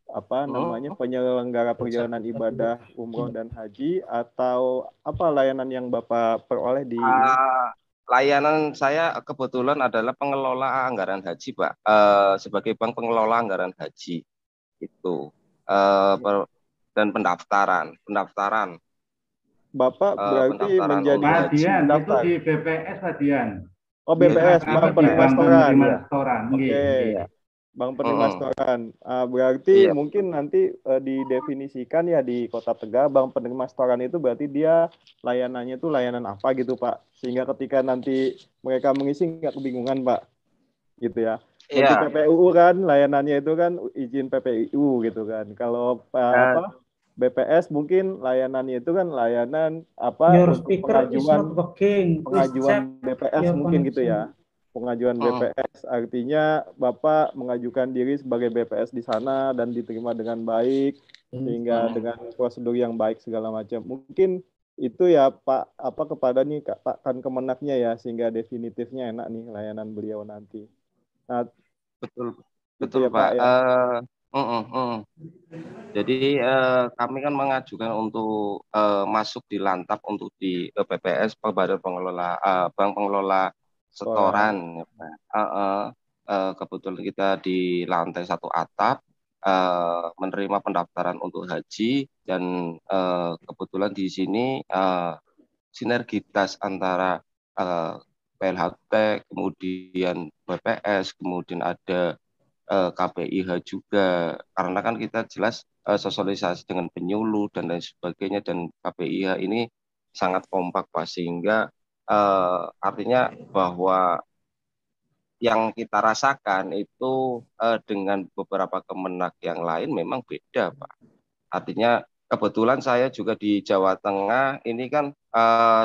Speaker 4: apa namanya penyelenggara perjalanan ibadah umroh dan haji, atau apa layanan yang Bapak peroleh di ini?
Speaker 9: Layanan saya kebetulan adalah pengelola anggaran haji, Pak. Sebagai bank pengelola anggaran haji itu dan pendaftaran.
Speaker 4: Bapak berarti menjadi
Speaker 8: Pak Dian, itu
Speaker 4: daftar
Speaker 8: di BPS Pak Dian.
Speaker 4: Oh, BPS, Bank Penerima Setoran.
Speaker 8: Ya.
Speaker 4: Oke, Bank Penerima Setoran. Berarti mungkin nanti didefinisikan ya di Kota Tegal, Bank Penerima Setoran itu berarti dia layanannya itu layanan apa gitu Pak? Sehingga ketika nanti mereka mengisi nggak kebingungan Pak, gitu ya. Untuk PPUU kan layanannya itu kan izin PPUU gitu kan. Kalau apa BPS mungkin layanannya itu kan layanan apa untuk pengajuan BPS mungkin gitu ya. Pengajuan BPS artinya Bapak mengajukan diri sebagai BPS di sana dan diterima dengan baik sehingga dengan prosedur yang baik segala macam. Mungkin itu ya Pak apa kepada nih Pak kan Kemenaknya ya sehingga definitifnya enak nih layanan beliau nanti. Nah,
Speaker 9: betul
Speaker 4: ya,
Speaker 9: Pak.
Speaker 4: Ya.
Speaker 9: Jadi kami kan mengajukan untuk masuk di Lantap untuk di BPS Badan Pengelola Bank Pengelola Setoran. Kebetulan kita di lantai 1 atap menerima pendaftaran untuk haji dan kebetulan di sini sinergitas antara PLHT, kemudian BPS, kemudian ada KPIH juga, karena kan kita jelas sosialisasi dengan penyuluh dan lain sebagainya, dan KPIH ini sangat kompak Pak, sehingga artinya bahwa yang kita rasakan itu dengan beberapa kemenak yang lain memang beda Pak. Artinya kebetulan saya juga di Jawa Tengah ini kan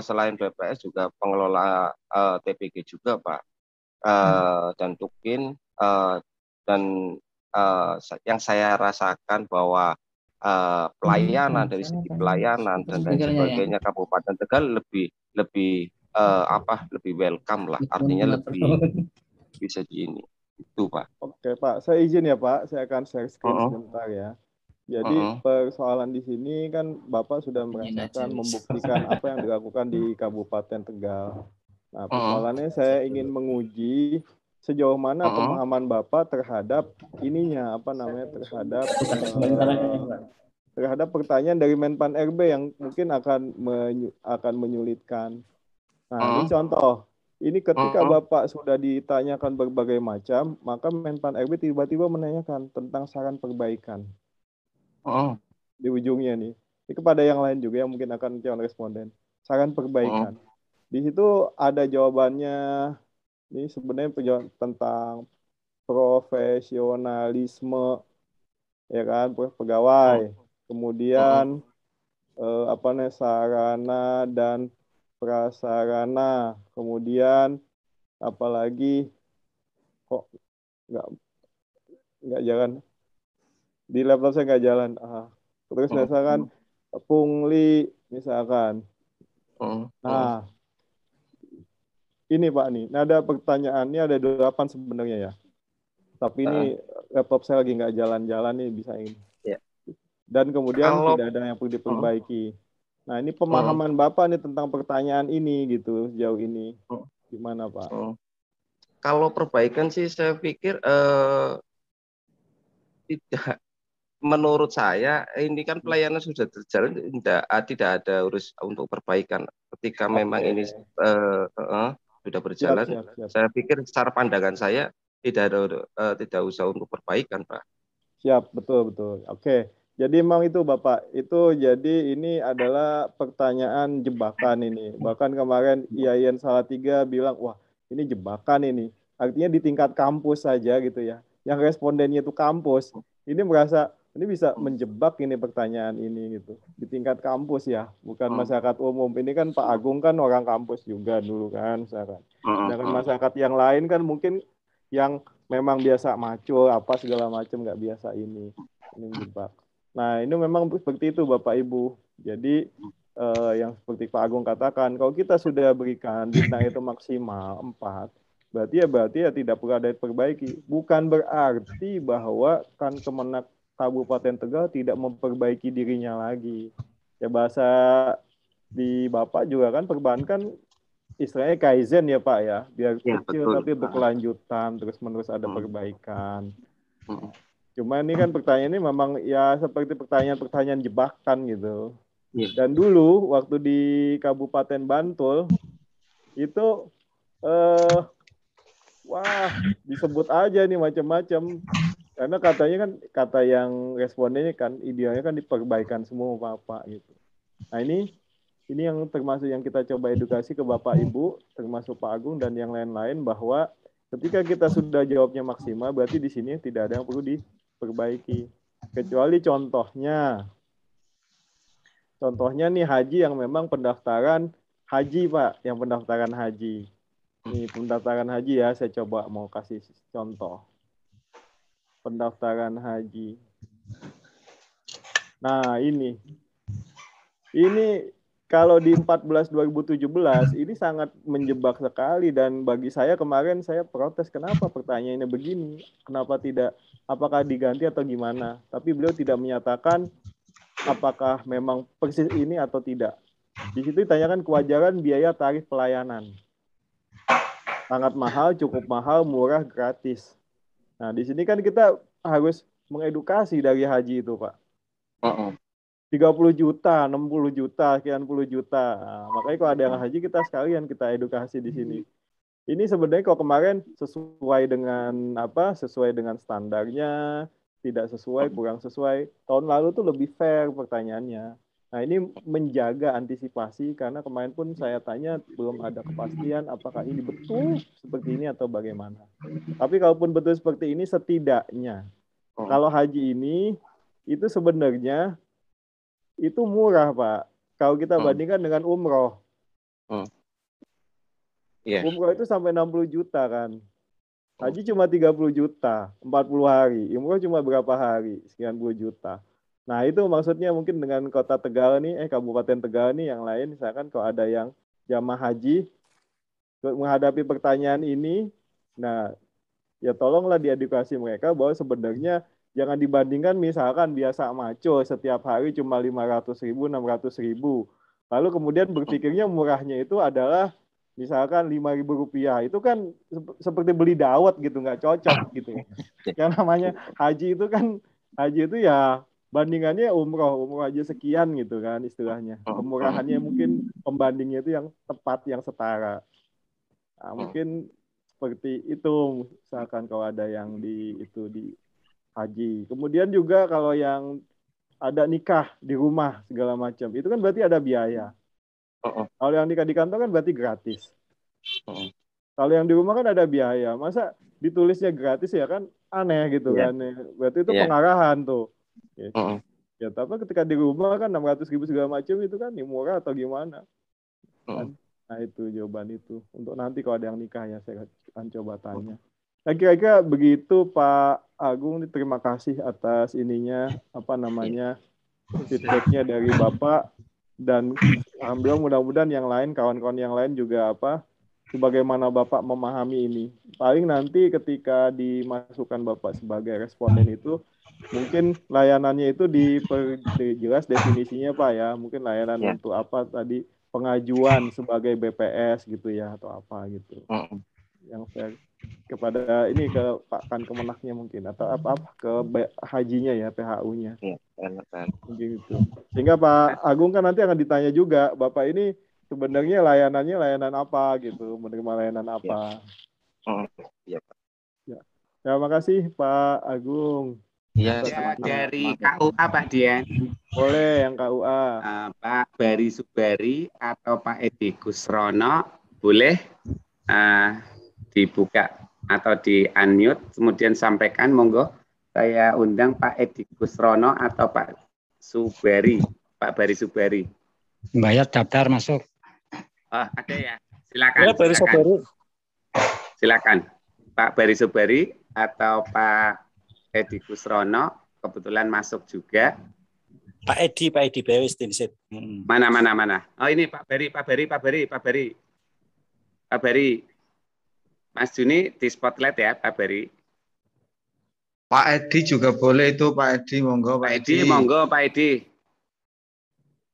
Speaker 9: selain BPS juga pengelola TPG juga Pak, dan Tukin, dan yang saya rasakan bahwa pelayanan dari segi pelayanan dan lain sebagainya Kabupaten Tegal lebih welcome lah, artinya lebih bisa di ini itu Pak.
Speaker 4: Oke Pak, saya izin ya Pak, saya akan share screen sebentar ya. Jadi persoalan di sini kan Bapak sudah merasakan membuktikan apa yang dilakukan di Kabupaten Tegal. Nah, persoalannya saya ingin menguji sejauh mana pemahaman Bapak terhadap ininya apa namanya terhadap pertanyaan dari Menpan RB yang mungkin akan menyulitkan. Nah, ini contoh. Ini ketika Bapak sudah ditanyakan berbagai macam, maka Menpan RB tiba-tiba menanyakan tentang saran perbaikan. Di ujungnya nih. Ini kepada yang lain juga yang mungkin akan calon responden. Saran perbaikan. Di situ ada jawabannya. Ini sebenarnya tentang profesionalisme, ya kan, pegawai. Kemudian sarana dan prasarana. Kemudian apalagi kok nggak jalan di laptop saya nggak jalan. Terus misalkan pungli misalkan. Nah, ini Pak nih, ada pertanyaannya ada 8 sebenarnya ya. Tapi ini laptop saya lagi nggak jalan-jalan nih bisa ini. Dan kemudian tidak ada yang perlu diperbaiki. Nah ini pemahaman Bapak nih tentang pertanyaan ini gitu sejauh ini. Gimana Pak?
Speaker 9: Kalau perbaikan sih saya pikir tidak. Menurut saya ini kan pelayanan sudah terjalan, tidak ada urus untuk perbaikan. Ketika memang ini sudah berjalan, siap. Saya pikir secara pandangan saya tidak usah untuk perbaikan, Pak.
Speaker 4: Siap, betul. Oke, jadi memang itu Bapak, itu jadi ini adalah pertanyaan jebakan ini. Bahkan kemarin IAIN Salatiga bilang, wah ini jebakan ini. Artinya di tingkat kampus saja gitu ya. Yang respondennya itu kampus, ini merasa ini bisa menjebak ini pertanyaan ini gitu. Di tingkat kampus ya, bukan masyarakat umum. Ini kan Pak Agung kan orang kampus juga dulu kan, misalkan. Sedangkan masyarakat yang lain kan mungkin yang memang biasa maco apa segala macam nggak biasa ini menjebak. Nah ini memang seperti itu Bapak Ibu. Jadi yang seperti Pak Agung katakan, kalau kita sudah berikan bintang itu maksimal 4, berarti ya tidak perlu ada diperbaiki. Bukan berarti bahwa kan Kemenak Kabupaten Tegal tidak memperbaiki dirinya lagi. Ya bahasa di Bapak juga kan perbankan istilahnya kaizen ya Pak ya, biar
Speaker 2: Ya,
Speaker 4: kecil
Speaker 2: betul.
Speaker 4: tapi berkelanjutan, terus-menerus ada perbaikan. Cuma ini kan pertanyaan ini memang ya seperti pertanyaan-pertanyaan jebakan gitu. Dan dulu waktu di Kabupaten Bantul itu wah disebut aja nih macam-macam. Karena katanya kan kata yang respondennya kan idealnya kan diperbaikan semua Bapak gitu. Nah ini yang termasuk yang kita coba edukasi ke Bapak Ibu, termasuk Pak Agung dan yang lain-lain bahwa ketika kita sudah jawabnya maksimal, berarti di sini tidak ada yang perlu diperbaiki. Kecuali contohnya nih haji yang memang pendaftaran haji Pak, yang pendaftaran haji. Ini pendaftaran haji ya, saya coba mau kasih contoh. Pendaftaran haji. Nah ini kalau di 14/2017 ini sangat menjebak sekali dan bagi saya kemarin saya protes kenapa pertanyaannya begini, kenapa tidak, apakah diganti atau gimana, tapi beliau tidak menyatakan apakah memang persis ini atau tidak. Di situ ditanyakan kewajaran biaya tarif pelayanan, sangat mahal, cukup mahal, murah, gratis. Nah di sini kan kita harus mengedukasi dari haji itu Pak. 30 juta, 60 juta, sekian puluh juta. Nah, makanya kalau ada yang haji kita sekalian kita edukasi di sini. Ini sebenarnya kalau kemarin sesuai dengan sesuai dengan standarnya, tidak sesuai, kurang sesuai. Tahun lalu tuh lebih fair pertanyaannya. Nah, ini menjaga antisipasi karena kemarin pun saya tanya belum ada kepastian apakah ini betul seperti ini atau bagaimana. Tapi kalaupun betul seperti ini setidaknya kalau haji ini itu sebenarnya itu murah Pak. Kalau kita bandingkan dengan umroh. Umroh itu sampai 60 juta kan. Haji cuma 30 juta, 40 hari. Umroh cuma berapa hari? Sekian puluh juta. Nah itu maksudnya mungkin dengan kota Tegal nih, Kabupaten Tegal nih yang lain. Misalkan kalau ada yang jamaah haji menghadapi pertanyaan ini, nah ya tolonglah diedukasi mereka bahwa sebenarnya jangan dibandingkan misalkan biasa maco setiap hari cuma 500.000, 600.000. Lalu kemudian berpikirnya murahnya itu adalah misalkan Rp5.000. Itu kan seperti beli dawet gitu, nggak cocok gitu. Yang namanya haji itu kan, haji itu ya bandingannya umroh aja sekian gitu kan istilahnya. Kemurahannya mungkin pembandingnya itu yang tepat, yang setara. Nah, mungkin seperti itu misalkan kalau ada yang di haji. Kemudian juga kalau yang ada nikah di rumah segala macam, itu kan berarti ada biaya. Kalau yang nikah di kantor kan berarti gratis. Kalau yang di rumah kan ada biaya. Masa ditulisnya gratis ya kan aneh gitu kan. Berarti itu pengarahan tuh. Ya, tapi ketika di rumah kan 600.000 segala macam itu kan murah atau gimana? Nah itu jawaban itu. Untuk nanti kalau ada yang nikah ya saya akan coba tanya. Nah, kira-kira begitu Pak Agung, terima kasih atas feedbacknya dari Bapak dan alhamdulillah mudah-mudahan yang lain, kawan-kawan yang lain juga sebagaimana Bapak memahami ini. Paling nanti ketika dimasukkan Bapak sebagai responden itu mungkin layanannya itu dijelas definisinya Pak ya, mungkin layanan untuk apa tadi, pengajuan sebagai BPS gitu ya atau apa gitu. Yang saya kepada ini ke Pak Kemenaknya mungkin atau apa ke hajinya ya, PHU-nya. Mungkin itu. Sehingga Pak Agung kan nanti akan ditanya juga, Bapak ini sebenarnya layanannya layanan apa gitu, menerima layanan apa. Ya. Terima kasih Pak Agung.
Speaker 2: Ya, dari KUA Pak Dian.
Speaker 4: Boleh yang KUA.
Speaker 2: Pak Bari Subari atau Pak Edi Gusrono boleh dibuka atau di-unmute, kemudian sampaikan, monggo. Saya undang Pak Edi Gusrono atau Pak Subari, Pak Bari Subari.
Speaker 11: Bayar daftar masuk.
Speaker 2: Oh, ada ya. Silakan. Silakan. Pak Bari Subari atau Pak Edi Gusrono kebetulan masuk juga.
Speaker 11: Pak Edi Bewis Dinsit.
Speaker 2: Mana. Oh ini Pak Bari. Mas Juni di spotlight ya Pak Bari.
Speaker 12: Pak Edi juga boleh itu, Pak Edi, monggo Pak Edi.
Speaker 2: Monggo Pak Edi.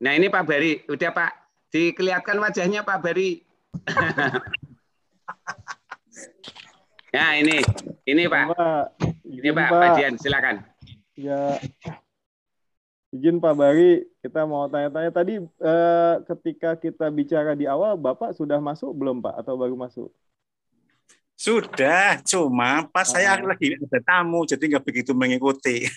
Speaker 2: Nah ini Pak Bari, udah Pak, dikelihatkan wajahnya Pak Bari. Nah ini Pak. Ini Pak Dian, silakan.
Speaker 4: Ya, izin Pak Bari, kita mau tanya-tanya tadi ketika kita bicara di awal, Bapak sudah masuk belum Pak atau baru masuk?
Speaker 11: Sudah, cuma pas saya lagi ada tamu, jadi nggak begitu mengikuti.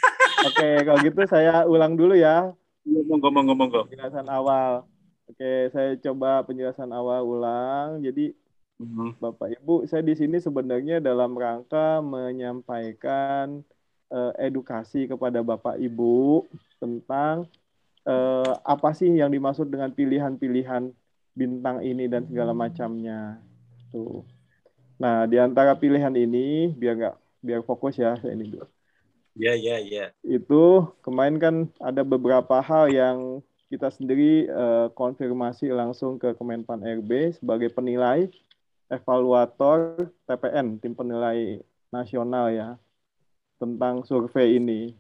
Speaker 4: Oke, kalau gitu saya ulang dulu ya.
Speaker 11: Monggo.
Speaker 4: Penjelasan awal. Oke, saya coba penjelasan awal ulang. Jadi, Bapak Ibu, saya di sini sebenarnya dalam rangka menyampaikan edukasi kepada Bapak Ibu tentang apa sih yang dimaksud dengan pilihan-pilihan bintang ini dan segala macamnya. Tuh. Nah, di antara pilihan ini, biar fokus ya, saya ini dulu.
Speaker 11: Ya.
Speaker 4: Itu kemarin kan ada beberapa hal yang kita sendiri konfirmasi langsung ke Kemenpan RB sebagai penilai evaluator TPN, tim penilai nasional ya, tentang survei ini.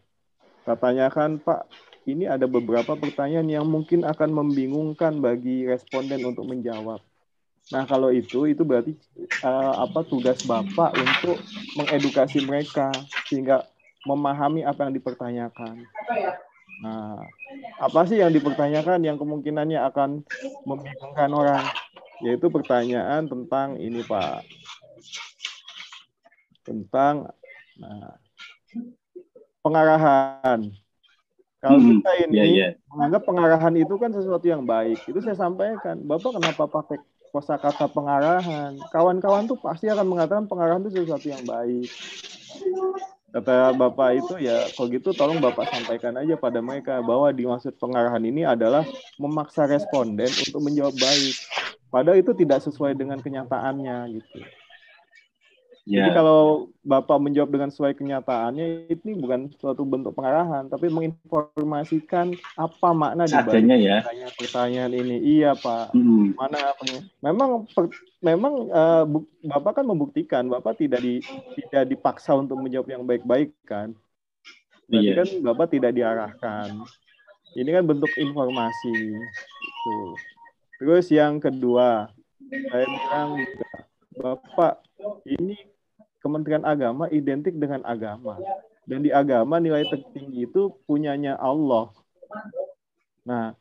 Speaker 4: Katanya kan Pak, ini ada beberapa pertanyaan yang mungkin akan membingungkan bagi responden untuk menjawab. Nah, kalau itu berarti tugas Bapak untuk mengedukasi mereka sehingga memahami apa yang dipertanyakan. Nah, apa sih yang dipertanyakan yang kemungkinannya akan membingungkan orang? Yaitu pertanyaan tentang ini, Pak. Tentang pengarahan. Kalau kita ini menganggap pengarahan itu kan sesuatu yang baik, itu saya sampaikan. Bapak kenapa pakai kosakata pengarahan? Kawan-kawan tuh pasti akan mengatakan pengarahan itu sesuatu yang baik. Kata Bapak itu ya, kalau gitu tolong Bapak sampaikan aja pada mereka bahwa dimaksud pengarahan ini adalah memaksa responden untuk menjawab baik. Padahal itu tidak sesuai dengan kenyataannya gitu. Jadi kalau Bapak menjawab dengan sesuai kenyataannya, ini bukan suatu bentuk pengarahan, tapi menginformasikan apa makna di balik pertanyaan ini. Iya Pak, mana apanya? Memang Bapak kan membuktikan, Bapak tidak dipaksa untuk menjawab yang baik-baik kan. Berarti kan Bapak tidak diarahkan. Ini kan bentuk informasi. Gitu. Terus yang kedua, saya bilang Bapak, ini Kementerian Agama identik dengan agama. Dan di agama nilai tertinggi itu punyanya Allah. Nah,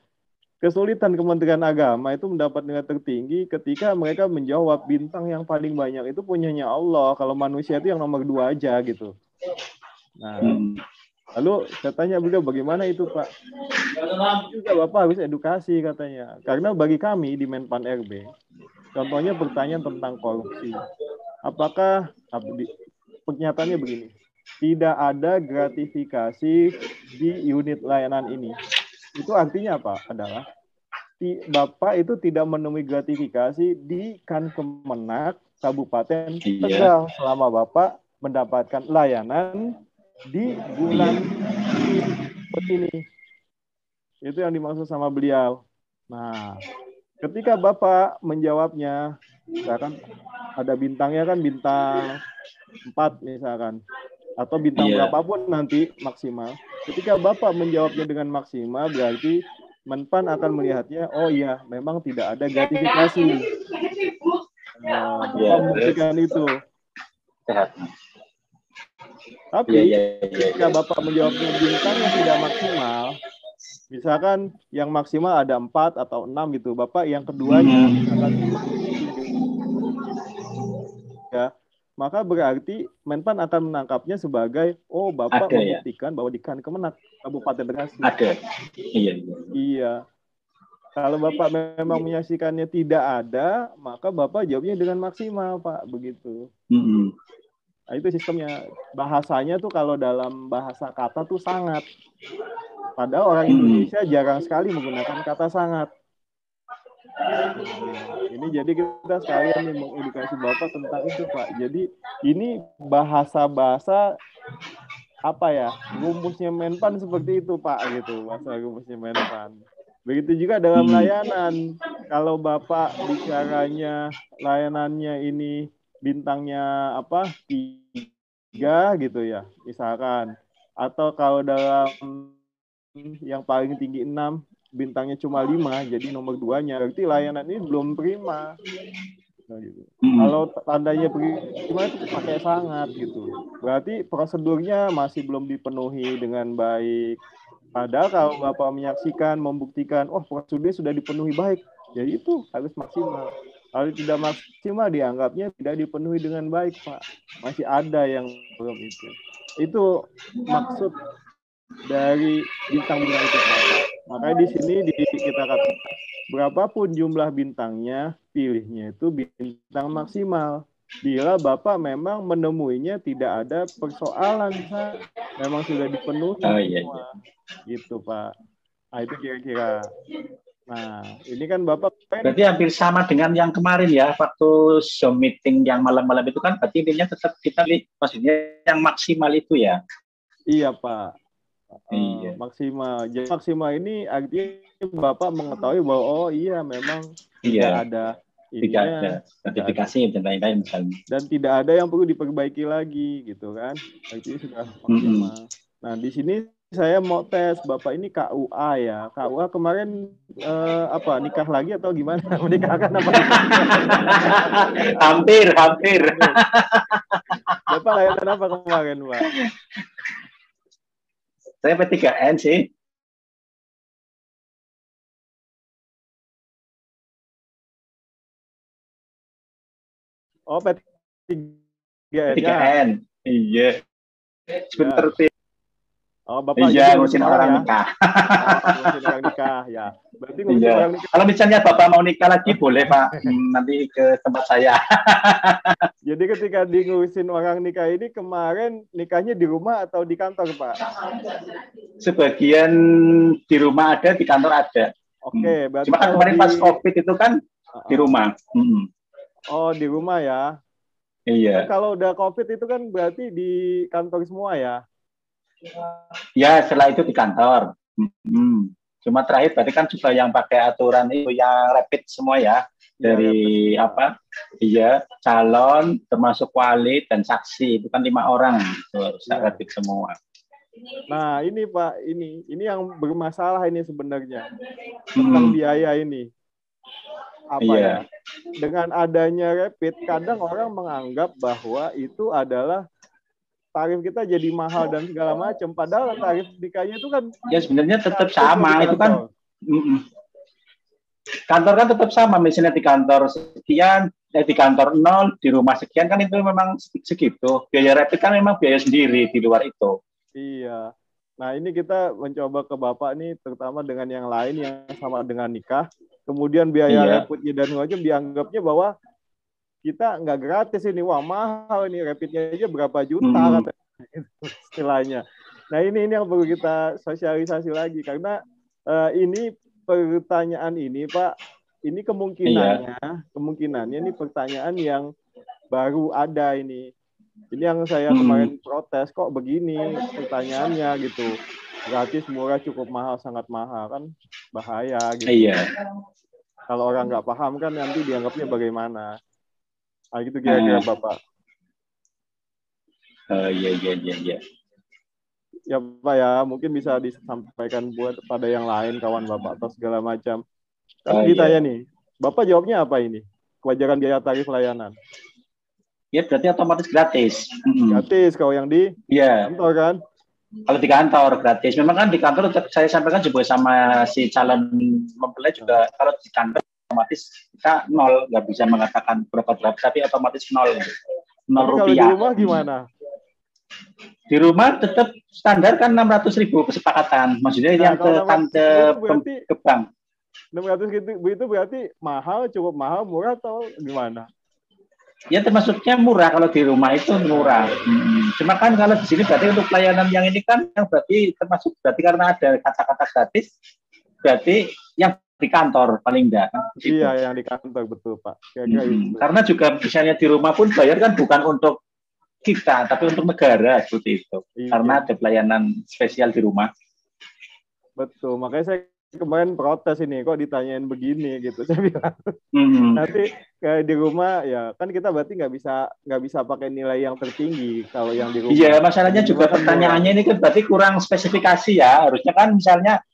Speaker 4: kesulitan Kementerian Agama itu mendapat nilai tertinggi ketika mereka menjawab bintang yang paling banyak itu punyanya Allah. Kalau manusia itu yang nomor 2 aja gitu. Nah, lalu saya tanya beliau bagaimana itu Pak? Juga Bapak harus edukasi katanya. Karena bagi kami di Menpan RB, contohnya pertanyaan tentang korupsi. Apakah pernyataannya begini, tidak ada gratifikasi di unit layanan ini. Itu artinya apa? Adalah Bapak itu tidak menemui gratifikasi di Kemenak Kabupaten Tegal selama Bapak mendapatkan layanan di bulan ini. Itu yang dimaksud sama beliau. Nah, ketika Bapak menjawabnya, misalkan ada bintangnya kan bintang 4 misalkan, atau bintang berapapun nanti maksimal. Ketika Bapak menjawabnya dengan maksimal, berarti Menpan akan melihatnya, oh iya, memang tidak ada gratifikasi. Bapak membuktikan itu. Tapi ketika Bapak menjawabnya bintang yang tidak maksimal, misalkan yang maksimal ada 4 atau 6 gitu, Bapak yang keduanya misalkan ya, maka berarti Menpan akan menangkapnya sebagai Bapak membuktikan bahwa di Kemenak Kabupaten Bekasi. Iya. Kalau Bapak memang menyaksikannya tidak ada, maka Bapak jawabnya dengan maksimal, Pak, begitu. Nah, itu sistemnya. Bahasanya tuh kalau dalam bahasa kata tuh sangat. Padahal orang Indonesia jarang sekali menggunakan kata sangat. Ini jadi kita sekalian nih mengedukasi Bapak tentang itu Pak. Jadi ini bahasa-bahasa apa ya, rumusnya Menpan seperti itu Pak gitu, bahasa rumusnya Menpan. Begitu juga dalam layanan. Kalau Bapak bicaranya layanannya ini bintangnya apa gitu ya, misalkan. Atau kalau dalam yang paling tinggi 6, bintangnya cuma 5, jadi nomor 2-nya, berarti layanan ini belum prima. Nah, gitu. Kalau tandanya prima itu pakai sangat gitu. Berarti prosedurnya masih belum dipenuhi dengan baik. Padahal kalau Bapak menyaksikan, membuktikan, oh prosedurnya sudah dipenuhi baik, jadi itu harus maksimal. Kalau tidak maksimal dianggapnya tidak dipenuhi dengan baik, Pak. Masih ada yang belum itu. Itu maksud dari bintang-bintang itu, Pak. Makanya di sini kita katakan berapapun jumlah bintangnya, pilihnya itu bintang maksimal. Bila Bapak memang menemuinya tidak ada persoalan, Pak. Memang sudah dipenuhi semua. Gitu, Pak. Nah, itu kira-kira. Nah, ini kan Bapak
Speaker 7: berarti hampir sama dengan yang kemarin ya, waktu Zoom meeting yang malam-malam itu kan berarti intinya tetap kita lihat, maksudnya yang maksimal itu ya.
Speaker 4: Iya, Pak. Maksimal. Jadi maksimal ini artinya Bapak mengetahui bahwa oh iya memang tidak ada
Speaker 7: notifikasi dan lain-lain misalnya.
Speaker 4: Dan tidak ada yang perlu diperbaiki lagi gitu kan. Artinya sudah maksimal. Nah, di sini saya mau tes Bapak ini KUA ya. KUA kemarin apa nikah lagi atau gimana? Menikahkan apa?
Speaker 7: hampir.
Speaker 4: Bapak layanan apa kemarin, Pak?
Speaker 7: Saya P3N sih.
Speaker 4: Oh, P3N.
Speaker 7: P3N. Iya. Sebentar sih.
Speaker 4: Oh, Bapak
Speaker 7: iya, ngurusin orang nikah.
Speaker 4: Ngurusin orang nikah, ya. Berarti ngurusin orang nikah.
Speaker 7: Kalau misalnya Bapak mau nikah lagi, boleh, Pak. Nanti ke tempat saya.
Speaker 4: Jadi ketika di ngurusin orang nikah ini, kemarin nikahnya di rumah atau di kantor, Pak?
Speaker 7: Sebagian di rumah ada, di kantor ada.
Speaker 4: Oke, berarti
Speaker 7: cuma kan kemarin pas COVID itu kan di rumah.
Speaker 4: Oh, di rumah ya?
Speaker 7: Iya.
Speaker 4: Kalau udah COVID itu kan berarti di kantor semua ya?
Speaker 7: Ya, setelah itu di kantor. Cuma terakhir berarti kan juga yang pakai aturan itu yang rapid semua ya. Dari apa? Iya, calon, termasuk wali dan saksi. Itu kan 5 orang. Itu harus rapid semua.
Speaker 4: Nah, ini Pak, ini yang bermasalah ini sebenarnya. Tentang biaya ini. Apa ya? Dengan adanya rapid, kadang orang menganggap bahwa itu adalah tarif kita jadi mahal dan segala macam. Padahal tarif nikahnya itu kan
Speaker 7: ya sebenarnya tetap sama. Itu kan kantor kan tetap sama. Misalnya di kantor sekian, di kantor 0, di rumah sekian kan itu memang segitu. Biaya rapid kan memang biaya sendiri di luar itu.
Speaker 4: Iya. Nah ini kita mencoba ke Bapak nih, terutama dengan yang lain yang sama dengan nikah. Kemudian biaya rapidnya dan macam dianggapnya bahwa kita nggak gratis ini, wah mahal ini, rapidnya aja berapa juta katanya, istilahnya. Nah ini yang perlu kita sosialisasi lagi karena ini pertanyaan ini Pak, ini kemungkinannya ini pertanyaan yang baru ada ini. Ini yang saya kemarin protes, kok begini pertanyaannya gitu, gratis, murah, cukup mahal, sangat mahal kan bahaya gitu.
Speaker 7: Iya.
Speaker 4: Kalau orang nggak paham kan nanti dianggapnya bagaimana. Nah, gitu kira-kira Bapak.
Speaker 7: Iya.
Speaker 4: Ya Pak ya, mungkin bisa disampaikan buat pada yang lain, kawan Bapak atau segala macam. Kan ditanya nih, Bapak jawabnya apa ini? Kewajaran biaya tarif layanan.
Speaker 7: Ya berarti otomatis gratis.
Speaker 4: Gratis kalau yang di kantor kan?
Speaker 7: Kalau di kantor gratis. Memang kan di kantor saya sampaikan juga sama si calon mempelai juga, kalau di kantor otomatis kita 0, nggak bisa mengatakan berapa, tapi otomatis 0 rupiah.
Speaker 4: Kalau di rumah gimana?
Speaker 7: Di rumah tetap standar kan 600.000 kesepakatan. Maksudnya yang ke bank.
Speaker 4: 600 itu berarti mahal, cukup mahal, murah atau gimana?
Speaker 7: Ya termasuknya murah kalau di rumah itu murah. Cuma kan kalau di sini berarti untuk pelayanan yang ini kan yang berarti termasuk berarti karena ada kata-kata gratis, berarti yang di kantor paling enggak.
Speaker 4: Iya, yang di kantor betul Pak.
Speaker 7: Karena juga misalnya di rumah pun bayar kan bukan untuk kita, tapi untuk negara seperti itu. Karena ada pelayanan spesial di rumah.
Speaker 4: Betul, makanya saya kemarin protes ini kok ditanyain begini gitu. Saya bilang nanti kayak di rumah ya kan kita berarti nggak bisa pakai nilai yang tertinggi kalau yang di rumah.
Speaker 7: Iya, masalahnya juga pertanyaannya ini kan berarti kurang spesifikasi ya. Harusnya kan misalnya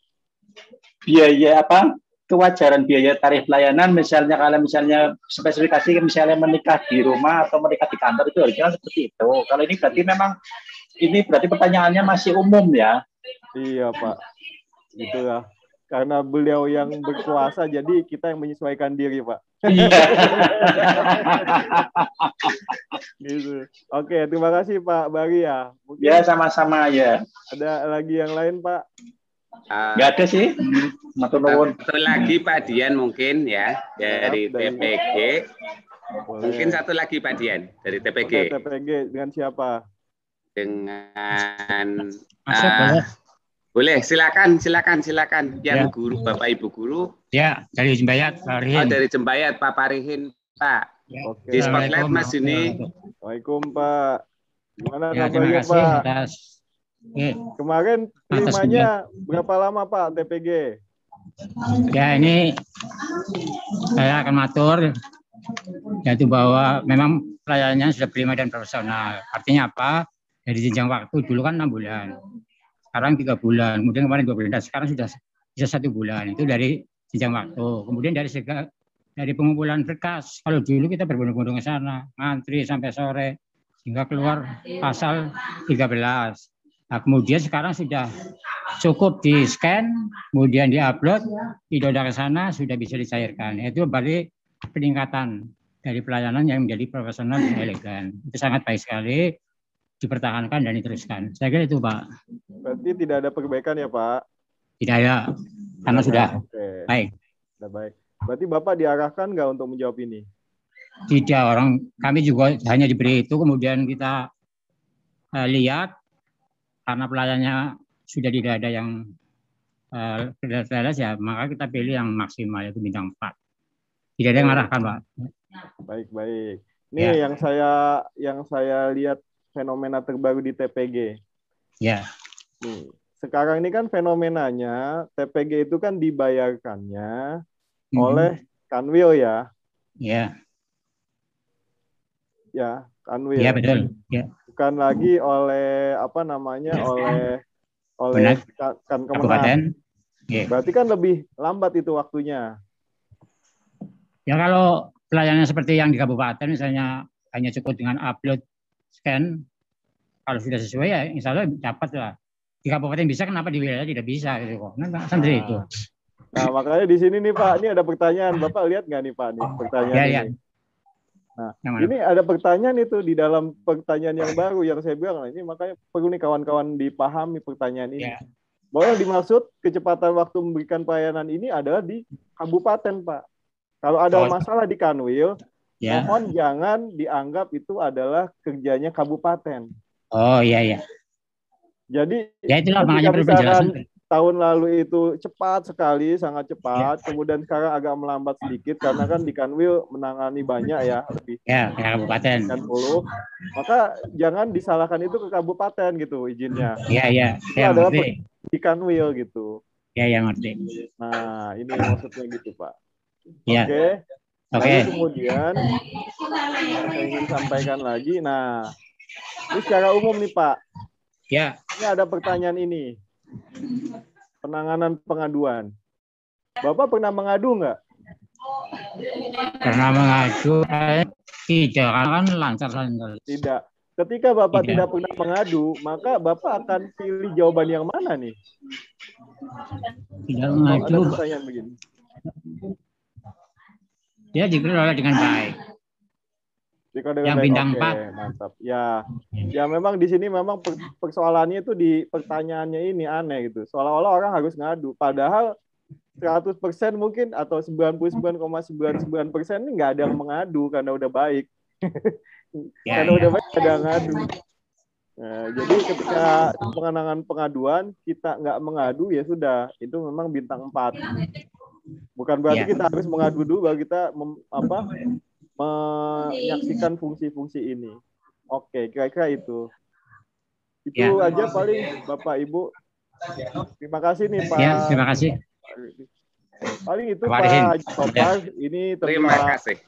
Speaker 7: biaya apa kewajaran biaya tarif pelayanan misalnya kalau misalnya spesifikasi misalnya menikah di rumah atau menikah di kantor itu harusnya seperti itu. Kalau ini berarti memang ini berarti pertanyaannya masih umum ya.
Speaker 4: Iya Pak, itulah. Karena beliau yang berkuasa, jadi kita yang menyesuaikan diri, Pak. Gitu. Oke, terima kasih Pak Bari ya. Mungkin
Speaker 7: ya, sama-sama ya.
Speaker 4: Ada lagi yang lain, Pak?
Speaker 7: Nggak ada sih.
Speaker 2: Satu lagi Pak Dian mungkin ya, dari TPG. Mungkin satu lagi Pak Dian, dari TPG.
Speaker 4: Oke, TPG, dengan siapa?
Speaker 2: Dengan... boleh, silakan yang guru, Bapak Ibu guru.
Speaker 13: Ya, dari Jembayat, Pak Parihin.
Speaker 2: Oh, dari Jembayat, Pak Parihin, Pak.
Speaker 13: Ya.
Speaker 2: Oke. Di spotlight Mas ini.
Speaker 4: Waalaikumsalam, Pak. Gimana
Speaker 13: ya,
Speaker 4: kabarnya, Pak?
Speaker 13: Atas,
Speaker 4: kemarin terimanya berapa lama, Pak, TPG?
Speaker 13: Ya, ini saya akan matur, yaitu bahwa memang pelayanannya sudah prima dan profesional. Artinya apa? Dari jenjang waktu, dulu kan 6 bulan. Sekarang 3 bulan, kemudian kemarin 2 bulan, dan sekarang sudah bisa 1 bulan. Itu dari jenjang waktu. Kemudian dari pengumpulan berkas. Kalau dulu kita berbondong-bondong ke sana, ngantri sampai sore, hingga keluar pasal 13. Nah, kemudian sekarang sudah cukup di-scan, kemudian di-upload, didoda ke sana, sudah bisa dicairkan. Itu berarti peningkatan dari pelayanan yang menjadi profesional dan elegan. Itu sangat baik sekali. Dipertahankan dan diteruskan. Saya kira itu, Pak.
Speaker 4: Berarti tidak ada perbaikan ya, Pak?
Speaker 13: Tidak ada, karena sudah baik.
Speaker 4: Sudah baik. Berarti Bapak diarahkan nggak untuk menjawab ini?
Speaker 13: Tidak, kami juga hanya diberi itu, kemudian kita lihat, karena pelayannya sudah tidak ada yang jelas ya, maka kita pilih yang maksimal, yaitu bintang 4. Tidak ada yang mengarahkan, Pak.
Speaker 4: Baik. Ini yang saya lihat fenomena terbaru di TPG.
Speaker 13: Ya.
Speaker 4: Sekarang ini kan fenomenanya TPG itu kan dibayarkannya oleh Kanwil ya.
Speaker 13: Ya.
Speaker 4: Ya, Kanwil.
Speaker 13: Ya, betul. Ya.
Speaker 4: Bukan lagi oleh oleh Kemenang.
Speaker 13: Ya.
Speaker 4: Berarti kan lebih lambat itu waktunya.
Speaker 13: Ya, kalau pelayanan seperti yang di kabupaten misalnya hanya cukup dengan upload scan, kalau sudah sesuai ya insya Allah dapat lah. Di kabupaten bisa, kenapa di wilayah tidak bisa gitu kok? Nah, sendiri itu.
Speaker 4: Nah, makanya di sini nih Pak, ini ada pertanyaan. Bapak lihat nggak nih Pak nih pertanyaan ini? Nah, ini ada pertanyaan itu di dalam pertanyaan yang baru yang saya bilang. Ini makanya perlu nih kawan-kawan dipahami pertanyaan ini. Bahwa yang dimaksud kecepatan waktu memberikan pelayanan ini adalah di kabupaten, Pak. Kalau ada masalah di Kanwil, mohon jangan dianggap itu adalah kerjanya kabupaten.
Speaker 13: Oh iya.
Speaker 4: Jadi
Speaker 13: ya itulah makanya perlu penjelasan.
Speaker 4: Tahun lalu itu cepat sekali, sangat cepat. Kemudian sekarang agak melambat sedikit karena kan di Kanwil menangani banyak ya, lebih
Speaker 13: kabupaten.
Speaker 4: Maka jangan disalahkan itu ke kabupaten gitu izinnya.
Speaker 13: Iya.
Speaker 4: Itu adalah di Kanwil gitu.
Speaker 13: Iya, ngerti.
Speaker 4: Nah, ini maksudnya gitu, Pak.
Speaker 13: Ya.
Speaker 4: Oke. Kemudian saya ingin sampaikan lagi. Nah, ini secara umum nih Pak.
Speaker 13: Ya.
Speaker 4: Ini ada pertanyaan ini. Penanganan pengaduan. Bapak pernah mengadu nggak?
Speaker 13: Pernah mengadu? Tidak, karena kan lancar.
Speaker 4: Tidak. Ketika Bapak tidak pernah mengadu, maka Bapak akan pilih jawaban yang mana nih?
Speaker 13: Tidak mengadu.
Speaker 4: Ada pertanyaan begini.
Speaker 13: Dia dikelola dengan baik. Yang bintang 4.
Speaker 4: Mantap. Ya memang di sini memang persoalannya itu di pertanyaannya ini aneh gitu. Seolah-olah orang harus ngadu. Padahal 100% mungkin atau 99,99% ini nggak ada yang mengadu karena udah baik. Karena udah baik ada yang ngadu. Nah, jadi ketika pengaduan kita nggak mengadu ya sudah, itu memang bintang 4. Bukan berarti kita harus mengadu dulu baru kita menyaksikan fungsi-fungsi ini. Oke, kira-kira itu. Itu aja paling Bapak Ibu. Terima kasih nih Pak.
Speaker 13: Ya, terima kasih.
Speaker 4: Paling itu Pak Haji Topar, ini
Speaker 2: Terima
Speaker 4: tentang
Speaker 2: kasih.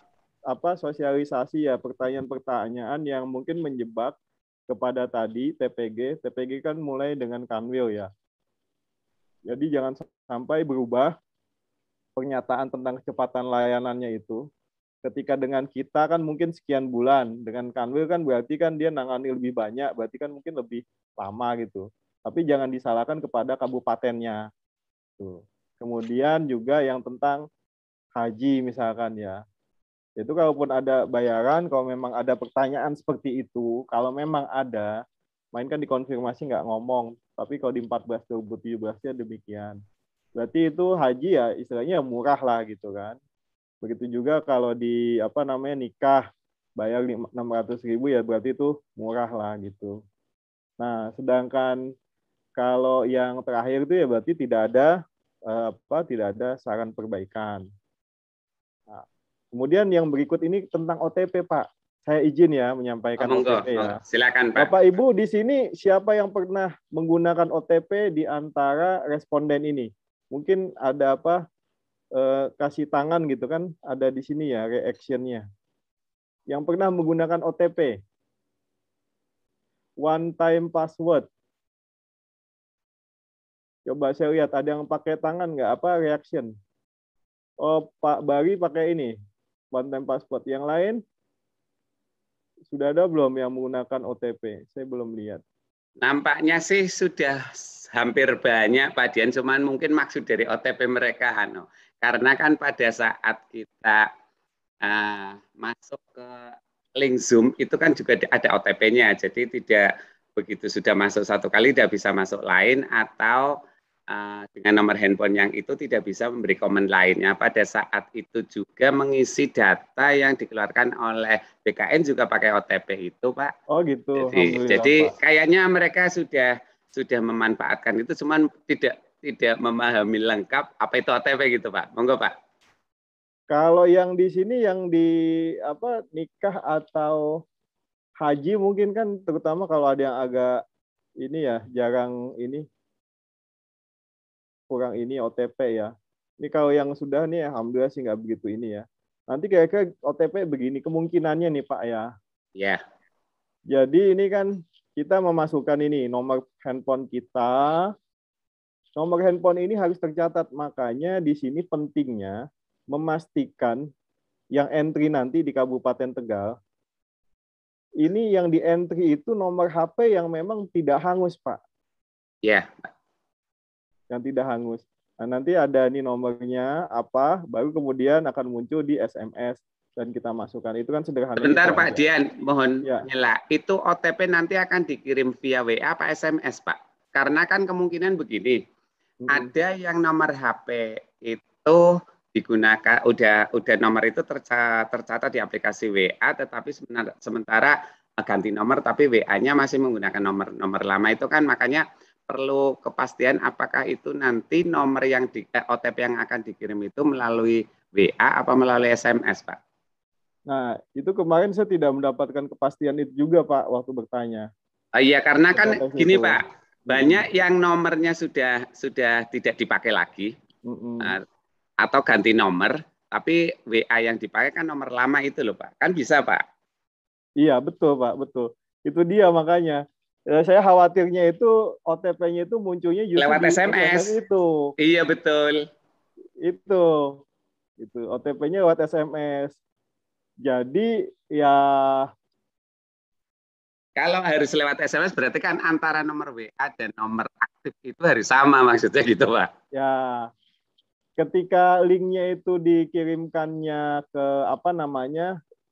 Speaker 4: sosialisasi ya, pertanyaan-pertanyaan yang mungkin menjebak kepada tadi TPG. TPG kan mulai dengan Kanwil ya. Jadi jangan sampai berubah pernyataan tentang kecepatan layanannya itu. Ketika dengan kita kan mungkin sekian bulan, dengan Kanwil kan berarti kan dia nangani lebih banyak, berarti kan mungkin lebih lama gitu. Tapi jangan disalahkan kepada kabupatennya. Tuh. Kemudian juga yang tentang haji misalkan ya. Itu kalaupun ada bayaran, kalau memang ada pertanyaan seperti itu, kalau memang ada, main kan dikonfirmasi nggak ngomong. Tapi kalau di 14 2017-nya demikian. Berarti itu haji ya istilahnya murah lah gitu kan. Begitu juga kalau di nikah bayar 600.000 ya berarti itu murah lah gitu. Nah, sedangkan kalau yang terakhir itu ya berarti tidak ada saran perbaikan. Nah, kemudian yang berikut ini tentang OTP, Pak. Saya izin ya menyampaikan OTP ya.
Speaker 2: Silakan, Pak.
Speaker 4: Bapak Ibu di sini siapa yang pernah menggunakan OTP di antara responden ini? Mungkin ada kasih tangan gitu kan, ada di sini ya reaction-nya. Yang pernah menggunakan OTP. One time password. Coba saya lihat ada yang pakai tangan nggak reaction. Oh, Pak Bari pakai ini, one time password. Yang lain sudah ada belum yang menggunakan OTP? Saya belum lihat.
Speaker 2: Nampaknya sih sudah hampir banyak, Pak Dian. Cuman mungkin maksud dari OTP mereka, karena kan pada saat kita masuk ke link Zoom itu kan juga ada OTP-nya. Jadi tidak begitu sudah masuk satu kali tidak bisa masuk lain, atau dengan nomor handphone yang itu tidak bisa memberi komen lainnya. Pada saat itu juga mengisi data yang dikeluarkan oleh BKN juga pakai OTP itu, Pak.
Speaker 4: Oh gitu.
Speaker 2: Jadi kayaknya mereka sudah memanfaatkan itu, cuman tidak memahami lengkap apa itu OTP gitu, Pak. Monggo, Pak.
Speaker 4: Kalau yang di sini yang di nikah atau haji mungkin kan terutama kalau ada yang agak ini ya jarang ini kurang ini OTP ya. Ini kalau yang sudah nih alhamdulillah sih nggak begitu ini ya. Nanti kira-kira OTP begini kemungkinannya nih Pak ya.
Speaker 2: Ya.
Speaker 4: Jadi ini kan kita memasukkan ini nomor handphone kita. Nomor handphone ini harus tercatat, makanya di sini pentingnya memastikan yang entry nanti di Kabupaten Tegal ini yang di entry itu nomor HP yang memang tidak hangus, Pak.
Speaker 2: Ya.
Speaker 4: Yang tidak hangus. Nah, nanti ada nih nomornya apa, baru kemudian akan muncul di SMS dan kita masukkan. Itu kan sederhana.
Speaker 2: Sebentar Pak Dian, mohon nyela. Itu OTP nanti akan dikirim via WA apa SMS, Pak? Karena kan kemungkinan begini. Ada yang nomor HP itu digunakan udah nomor itu tercatat di aplikasi WA, tetapi sementara ganti nomor tapi WA-nya masih menggunakan nomor lama itu kan, makanya perlu kepastian apakah itu nanti nomor yang OTP yang akan dikirim itu melalui WA apa melalui SMS, Pak?
Speaker 4: Nah, itu kemarin saya tidak mendapatkan kepastian itu juga, Pak, waktu bertanya.
Speaker 2: Iya, karena kan gini, Pak, banyak yang nomornya sudah tidak dipakai lagi atau ganti nomor, tapi WA yang dipakai kan nomor lama itu loh, Pak. Kan bisa, Pak?
Speaker 4: Iya, betul, Pak, betul. Itu dia makanya. Saya khawatirnya itu OTP-nya itu munculnya justru
Speaker 2: lewat SMS
Speaker 4: itu.
Speaker 2: Iya betul.
Speaker 4: Itu OTP-nya lewat SMS. Jadi ya
Speaker 2: kalau harus lewat SMS berarti kan antara nomor WA dan nomor aktif itu harus sama maksudnya gitu, Pak.
Speaker 4: Ya. Ketika linknya itu dikirimkannya ke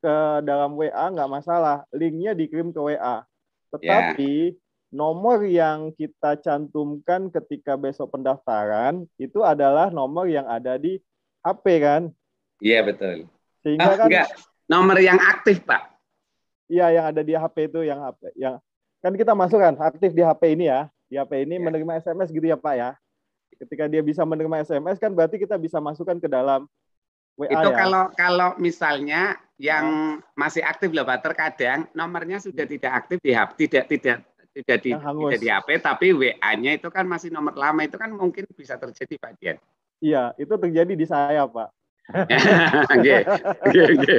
Speaker 4: ke dalam WA nggak masalah. Linknya dikirim ke WA. Tetapi nomor yang kita cantumkan ketika besok pendaftaran itu adalah nomor yang ada di HP kan?
Speaker 2: Iya betul.
Speaker 4: Sehingga kan
Speaker 2: nomor yang aktif, Pak.
Speaker 4: Iya, yang ada di HP itu yang kan kita masukkan aktif di HP ini ya. Di HP ini menerima SMS gitu ya, Pak ya. Ketika dia bisa menerima SMS kan berarti kita bisa masukkan ke dalam WA
Speaker 2: itu
Speaker 4: ya.
Speaker 2: Kalau misalnya yang masih aktif loh, Pak, terkadang nomornya sudah tidak aktif di HP, tidak di HP, tapi WA-nya itu kan masih nomor lama, itu kan mungkin bisa terjadi, Pak Dian.
Speaker 4: Iya, itu terjadi di saya, Pak.
Speaker 2: Oke, oke.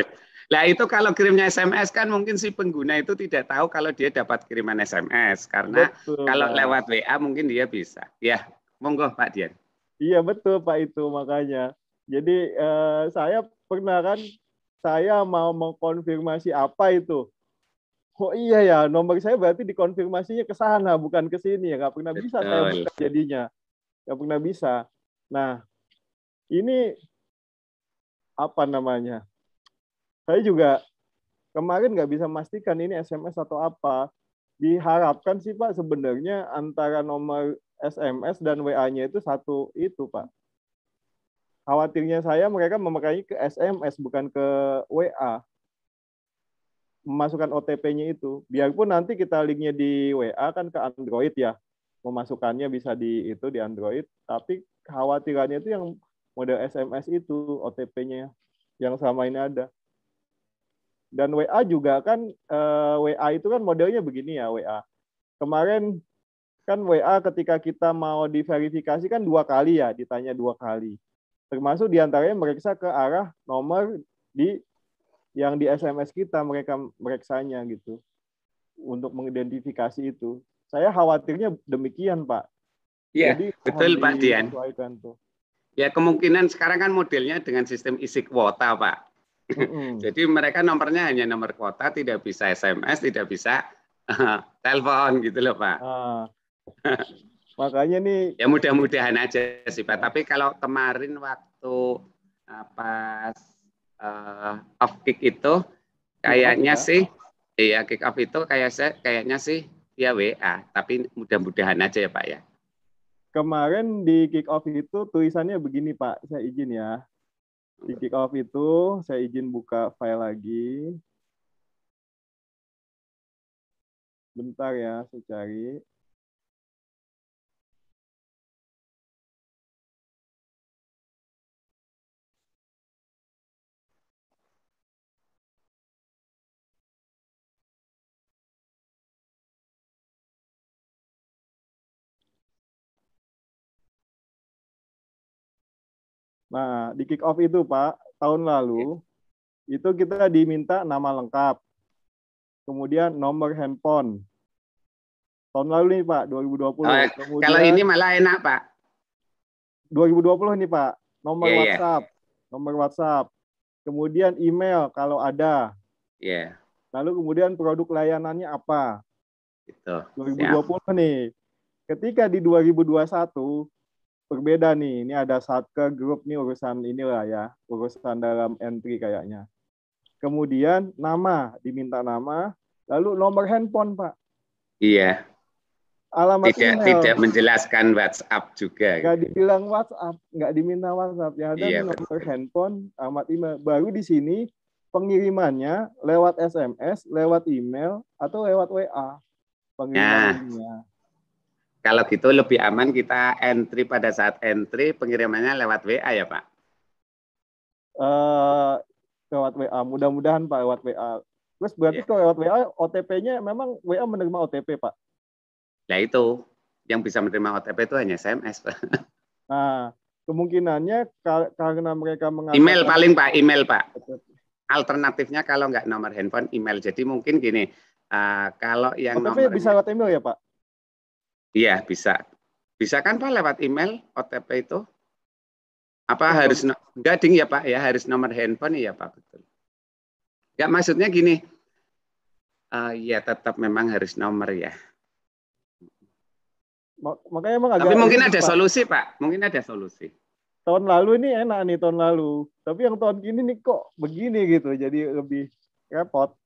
Speaker 2: Nah itu kalau kirimnya SMS kan mungkin si pengguna itu tidak tahu kalau dia dapat kiriman SMS karena
Speaker 4: Betul,
Speaker 2: kalau
Speaker 4: Pak.
Speaker 2: lewat WA mungkin dia bisa. Ya, monggo Pak Dian.
Speaker 4: Iya betul Pak itu makanya. Jadi saya pernah kan saya mau mengkonfirmasi apa itu. Oh iya ya, nomor saya berarti dikonfirmasinya ke sana bukan ke sini ya. Nggak pernah bisa saya buka jadinya. Nggak pernah bisa. Nah, ini apa namanya? Saya juga kemarin nggak bisa memastikan ini SMS atau apa. Diharapkan sih Pak sebenarnya antara nomor SMS dan WA-nya itu satu itu Pak. Khawatirnya saya mereka memakainya ke SMS bukan ke WA. Memasukkan OTP-nya itu. Biarpun nanti kita linknya di WA kan ke Android ya. Memasukkannya bisa di Android, tapi kekhawatirannya itu yang model SMS itu OTP-nya yang sama ini ada. Dan WA juga kan, WA itu kan modelnya begini ya WA. Kemarin kan WA ketika kita mau diverifikasi kan 2 kali ya, ditanya 2 kali. Termasuk diantaranya meriksa ke arah nomor yang di SMS kita, mereka meriksanya gitu. Untuk mengidentifikasi itu. Saya khawatirnya demikian Pak.
Speaker 2: Iya,
Speaker 4: jadi,
Speaker 2: betul Pak Dian.
Speaker 4: Tuh.
Speaker 2: Ya kemungkinan sekarang kan modelnya dengan sistem isi kuota Pak. Jadi mereka nomornya hanya nomor kuota, tidak bisa SMS, tidak bisa telepon gitu loh Pak.
Speaker 4: Makanya nih.
Speaker 2: Ya mudah-mudahan aja sih Pak. Tapi kalau kemarin waktu pas off kick itu, kayaknya sih, iya kick off itu kayaknya sih via WA. Tapi mudah-mudahan aja ya Pak ya.
Speaker 4: Kemarin di kick off itu tulisannya begini Pak, saya izin ya. Di kick off itu saya izin buka file lagi. Bentar ya, saya cari. Nah, di kick off itu Pak, tahun lalu, itu kita diminta nama lengkap. Kemudian nomor handphone. Tahun lalu nih Pak, 2020. Kemudian,
Speaker 2: kalau ini malah enak Pak.
Speaker 4: 2020 nih Pak, nomor WhatsApp. Nomor WhatsApp. Kemudian email kalau ada. Lalu kemudian produk layanannya apa.
Speaker 2: Itu.
Speaker 4: 2020 nih. Ketika di 2021, berbeda nih, ini ada Satker grup nih urusan inilah ya, urusan dalam entry kayaknya. Kemudian nama, diminta nama, lalu nomor handphone Pak.
Speaker 2: Iya.
Speaker 4: Alamat email.
Speaker 2: Tidak menjelaskan WhatsApp juga.
Speaker 4: Nggak dibilang WhatsApp, nggak diminta WhatsApp, ya ada nomor handphone, alamat email. Baru di sini pengirimannya lewat SMS, lewat email, atau lewat WA. Pengirimannya.
Speaker 2: Kalau gitu lebih aman kita entry pada saat entry pengirimannya lewat WA ya Pak?
Speaker 4: Lewat WA, mudah-mudahan Pak lewat WA. Terus berarti kalau lewat WA, OTP-nya memang WA menerima OTP Pak?
Speaker 2: Nah itu, yang bisa menerima OTP itu hanya SMS Pak.
Speaker 4: Nah, kemungkinannya karena mereka mengatakan...
Speaker 2: Email paling Pak, email Pak. Alternatifnya kalau nggak nomor handphone, email. Jadi mungkin gini, kalau yang
Speaker 4: OTP
Speaker 2: nomornya...
Speaker 4: bisa lewat email ya Pak?
Speaker 2: Iya bisa. Bisa kan Pak lewat email OTP itu? Apa harus enggak ding ya Pak ya, harus nomor handphone ya Pak, betul. Enggak maksudnya gini. Ya tetap memang harus nomor ya.
Speaker 4: Makanya emang agak.
Speaker 2: Tapi mungkin ada solusi Pak, mungkin ada solusi.
Speaker 4: Tahun lalu ini enak nih tahun lalu. Tapi yang tahun ini nih kok begini gitu, jadi lebih repot.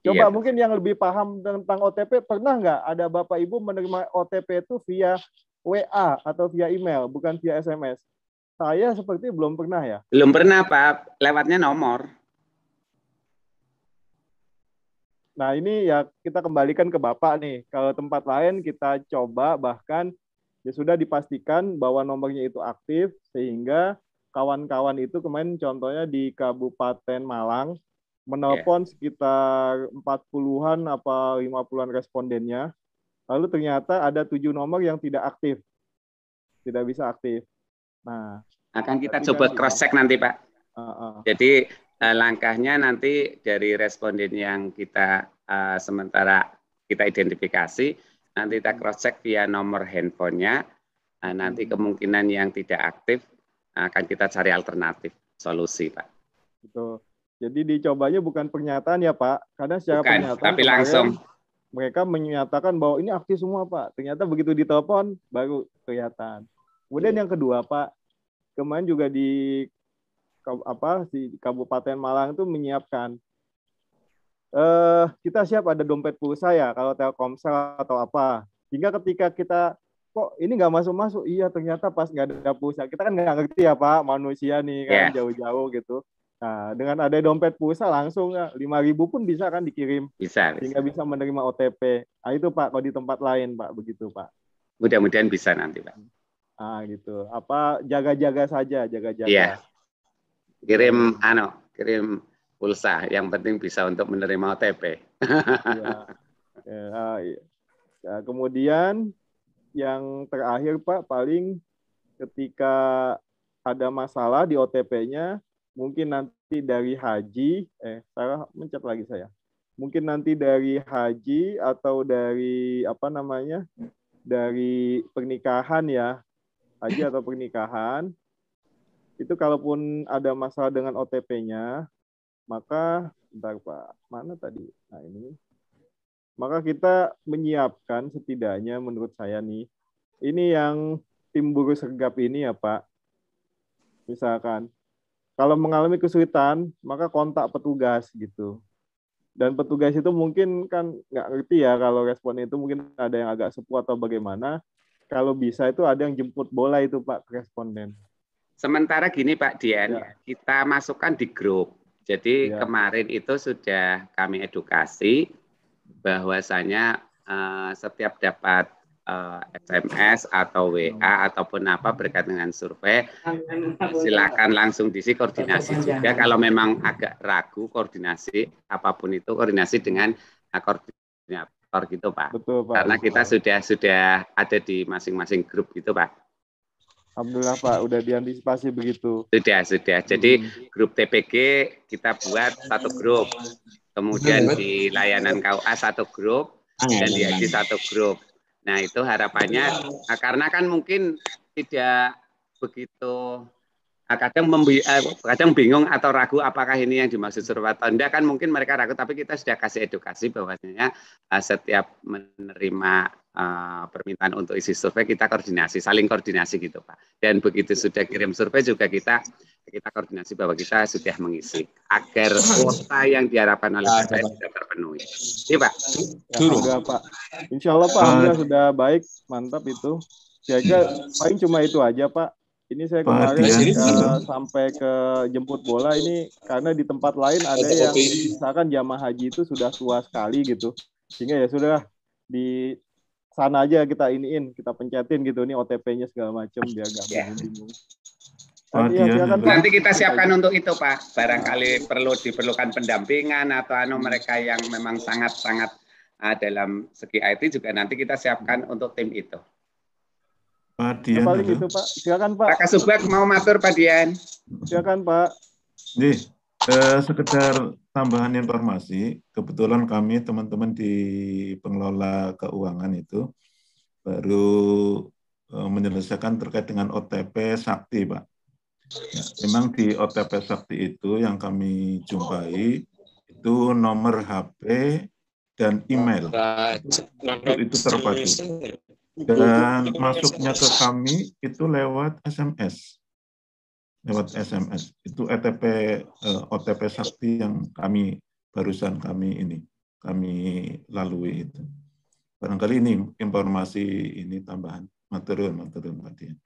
Speaker 4: Coba mungkin yang lebih paham tentang OTP, pernah nggak ada Bapak Ibu menerima OTP itu via WA atau via email, bukan via SMS? Saya seperti belum pernah ya.
Speaker 2: Belum pernah Pak, lewatnya nomor.
Speaker 4: Nah ini ya kita kembalikan ke Bapak nih. Kalau tempat lain kita coba bahkan ya sudah dipastikan bahwa nomornya itu aktif, sehingga kawan-kawan itu kemarin contohnya di Kabupaten Malang, menelpon sekitar 40-an apa 50-an respondennya. Lalu ternyata ada 7 nomor yang tidak aktif. Tidak bisa aktif. Nah,
Speaker 2: akan kita
Speaker 4: berarti
Speaker 2: coba
Speaker 4: kan
Speaker 2: cross check nanti Pak.
Speaker 4: uh,
Speaker 2: Jadi langkahnya nanti dari responden yang kita sementara kita identifikasi, nanti kita cross check via nomor handphonenya. Nanti kemungkinan yang tidak aktif akan kita cari alternatif solusi Pak.
Speaker 4: Gitu. Jadi dicobanya bukan pernyataan ya Pak, karena secara
Speaker 2: Bukan,
Speaker 4: pernyataan
Speaker 2: tapi
Speaker 4: kemarin
Speaker 2: langsung
Speaker 4: mereka menyatakan bahwa ini aktif semua Pak. Ternyata begitu ditelepon baru kelihatan. Kemudian yang kedua Pak, kemarin juga di Kabupaten Malang itu menyiapkan kita siap ada dompet pulsa ya kalau Telkomsel atau apa. Hingga ketika kita kok ini nggak masuk, iya ternyata pas nggak ada pulsa. Kita kan nggak ngerti ya Pak, manusia nih kan jauh-jauh gitu. Nah, dengan ada dompet pulsa langsung 5.000 pun bisa kan dikirim.
Speaker 2: Bisa.
Speaker 4: Sehingga bisa menerima OTP. Nah, itu Pak, kalau di tempat lain Pak, begitu Pak.
Speaker 2: Mudah-mudahan bisa nanti Pak.
Speaker 4: Gitu. Apa jaga-jaga saja, jaga-jaga.
Speaker 2: Iya. Kirim pulsa, yang penting bisa untuk menerima OTP.
Speaker 4: Ya, kemudian yang terakhir Pak, paling ketika ada masalah di OTP-nya, mungkin nanti dari haji, mungkin nanti dari haji atau dari dari pernikahan ya, haji atau pernikahan, itu kalaupun ada masalah dengan OTP-nya, maka, bentar Pak, mana tadi? Nah ini, maka kita menyiapkan setidaknya menurut saya nih, ini yang tim buruh sergap ini ya Pak, misalkan, kalau mengalami kesulitan, maka kontak petugas gitu. Dan petugas itu mungkin kan nggak ngerti ya kalau respon itu mungkin ada yang agak sepuh atau bagaimana. Kalau bisa itu ada yang jemput bola itu Pak ke responden.
Speaker 2: Sementara gini Pak Dian, kita masukkan di grup. Jadi kemarin itu sudah kami edukasi bahwasanya setiap dapat SMS atau WA ataupun apa berkaitan dengan survei, silakan langsung diisi koordinasi juga. Kalau memang agak ragu koordinasi apapun itu, koordinasi dengan koordinator gitu Pak.
Speaker 4: Betul, Pak.
Speaker 2: Karena kita sudah ada di masing-masing grup gitu Pak.
Speaker 4: Alhamdulillah Pak, udah diantisipasi begitu.
Speaker 2: Sudah. Jadi grup TPG kita buat satu grup, kemudian di layanan KUA satu grup, dan di haji satu grup. Nah itu harapannya, karena kan mungkin tidak begitu, kadang bingung atau ragu apakah ini yang dimaksud survei atau enggak, kan mungkin mereka ragu, tapi kita sudah kasih edukasi bahwasanya setiap menerima permintaan untuk isi survei kita koordinasi, saling koordinasi gitu Pak. Dan begitu sudah kirim survei juga kita koordinasi bahwa kita sudah mengisi agar kuota yang diharapkan oleh saya sudah terpenuhi. Iya Pak.
Speaker 4: Ya, Pak. Insya Allah Pak, alhamdulillah sudah baik, mantap itu. Jaga paling cuma itu aja Pak. Ini saya kemarin sampai ke jemput bola ini karena di tempat lain ada yang misalkan jamaah haji itu sudah tua sekali gitu, sehingga ya sudah di sana aja kita kita pencetin gitu nih OTP-nya segala macam biar gak bingung.
Speaker 2: Nanti kita siapkan untuk itu Pak. Barangkali diperlukan pendampingan atau mereka yang memang sangat-sangat dalam segi IT juga nanti kita siapkan untuk tim itu.
Speaker 5: Pak Dian,
Speaker 4: paling itu Pak. Silakan Pak.
Speaker 2: Pak Kasubag mau matur Pak Dian.
Speaker 4: Silakan Pak.
Speaker 5: Nih, sekedar tambahan informasi, kebetulan kami teman-teman di pengelola keuangan itu baru menyelesaikan terkait dengan OTP Sakti, Pak. Ya, memang di OTP Sakti itu yang kami jumpai itu nomor HP dan email itu terpadu. Dan masuknya ke kami itu lewat SMS. Lewat SMS. Itu OTP Sakti yang barusan kami lalui itu. Barangkali ini informasi ini tambahan material Pak Dian.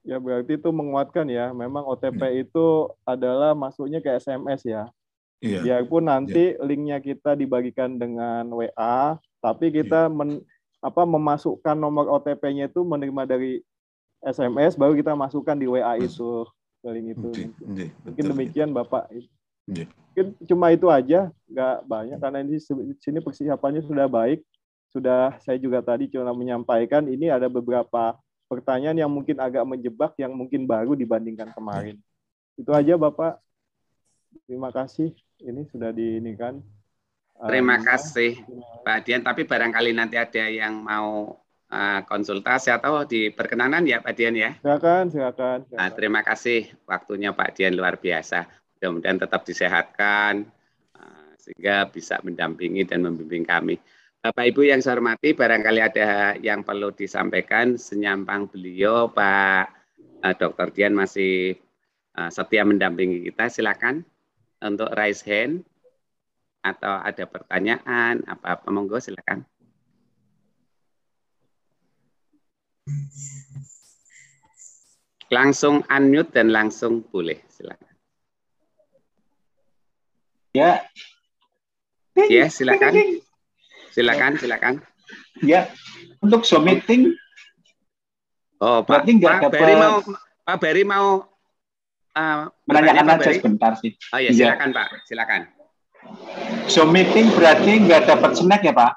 Speaker 4: Ya berarti itu menguatkan ya. Memang OTP itu adalah masuknya ke SMS ya.
Speaker 5: Iya.
Speaker 4: Biarpun nanti linknya kita dibagikan dengan WA, tapi kita memasukkan nomor OTP-nya itu menerima dari SMS, baru kita masukkan di WA itu, link itu. Mungkin demikian Bapak. Mungkin cuma itu aja, nggak banyak, karena di sini persiapannya sudah baik. Saya juga tadi cuma menyampaikan, ini ada beberapa pertanyaan yang mungkin agak menjebak, yang mungkin baru dibandingkan kemarin. Itu aja Bapak. Terima kasih. Ini sudah diinikan.
Speaker 2: Terima kasih Pak Dian. Tapi barangkali nanti ada yang mau konsultasi atau diperkenanan ya Pak Dian ya.
Speaker 4: Silakan.
Speaker 2: Nah, terima kasih waktunya Pak Dian, luar biasa. Mudah-mudahan tetap disehatkan sehingga bisa mendampingi dan membimbing kami. Bapak Ibu yang saya hormati, barangkali ada yang perlu disampaikan. Senyampang beliau Pak Dr. Dian masih setia mendampingi kita. Silakan untuk raise hand atau ada pertanyaan apa-apa, monggo silakan. Langsung unmute dan langsung boleh, silakan.
Speaker 7: Ya.
Speaker 2: Ya, silakan. Silakan.
Speaker 7: Ya, untuk Zoom meeting.
Speaker 2: Oh, Pak Beri mau
Speaker 7: menanyakan aja sebentar sih.
Speaker 2: Oh ya, silakan Pak, silakan.
Speaker 7: Zoom meeting berarti nggak dapat snack ya Pak?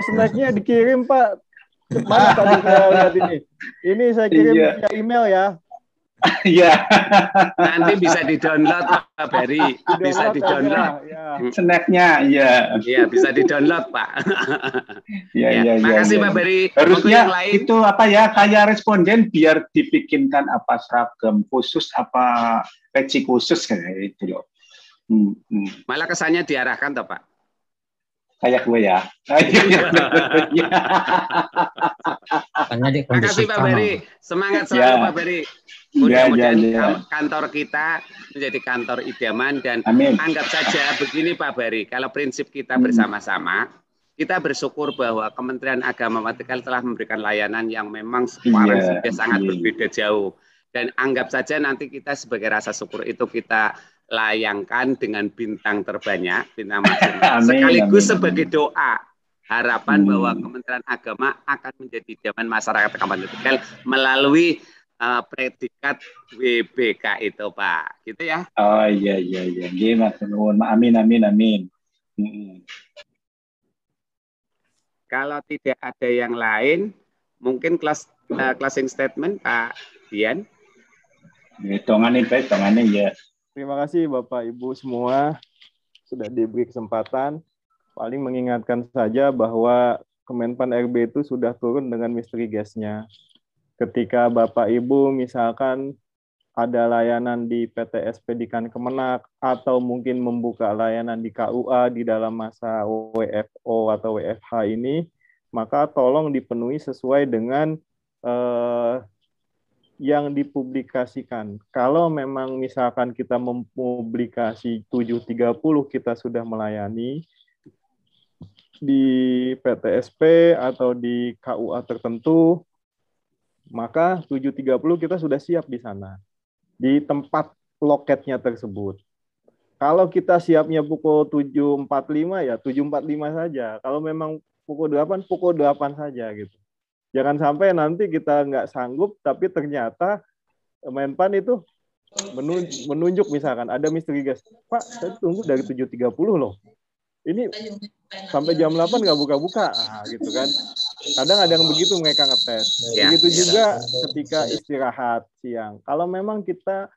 Speaker 4: Snacknya dikirim Pak. Mana tadi saya lihat ini? Ini saya kirim via email ya.
Speaker 7: Iya.
Speaker 2: Nanti bisa di-download Pak Beri, bisa di-download.
Speaker 7: Snacknya, iya.
Speaker 2: Iya, bisa di-download Pak.
Speaker 7: Iya.
Speaker 2: Makasih Pak Beri.
Speaker 7: Harusnya itu apa ya, kayak responden biar dibikinkan apa seragam khusus, apa peci khusus kayak itu loh.
Speaker 2: Malah kesannya diarahkan toh Pak.
Speaker 7: Kayak gue ya.
Speaker 2: Terima kasih Pak Beri. Semangat selalu Pak Beri. Mudah-mudahan kantor kita menjadi kantor idaman dan anggap saja begini Pak Beri. Kalau prinsip kita bersama-sama, kita bersyukur bahwa Kementerian Agama Vatikan telah memberikan layanan yang memang sekarang sudah sangat berbeda jauh. Dan anggap saja nanti kita sebagai rasa syukur itu kita layangkan dengan bintang terbanyak, bintang maksimal. Sekaligus sebagai doa, harapan bahwa Kementerian Agama akan menjadi idaman masyarakat Kabupaten Tegal melalui predikat WBK itu Pak. Gitu ya?
Speaker 7: Oh iya. Amin.
Speaker 2: Kalau tidak ada yang lain, mungkin closing statement Pak Dian.
Speaker 7: Hitungannya ya.
Speaker 4: Terima kasih Bapak Ibu semua sudah diberi kesempatan. Paling mengingatkan saja bahwa Kemenpan RB itu sudah turun dengan misteri gasnya. Ketika Bapak Ibu misalkan ada layanan di PTSP di Kemenak atau mungkin membuka layanan di KUA di dalam masa WFO atau WFH ini, maka tolong dipenuhi sesuai dengan yang dipublikasikan. Kalau memang misalkan kita mempublikasi 7.30 kita sudah melayani di PTSP atau di KUA tertentu, maka 7.30 kita sudah siap di sana, di tempat loketnya tersebut. Kalau kita siapnya pukul 7.45 ya 7.45 saja. Kalau memang pukul 8 saja gitu. Jangan sampai nanti kita nggak sanggup, tapi ternyata Menpan itu menunjuk misalkan ada misteri gas. Pak, saya tunggu dari 7.30 loh. Ini sampai jam 8 nggak buka-buka, gitu kan. Kadang ada yang begitu mereka ngetes. Begitu juga ketika istirahat siang. Kalau memang kita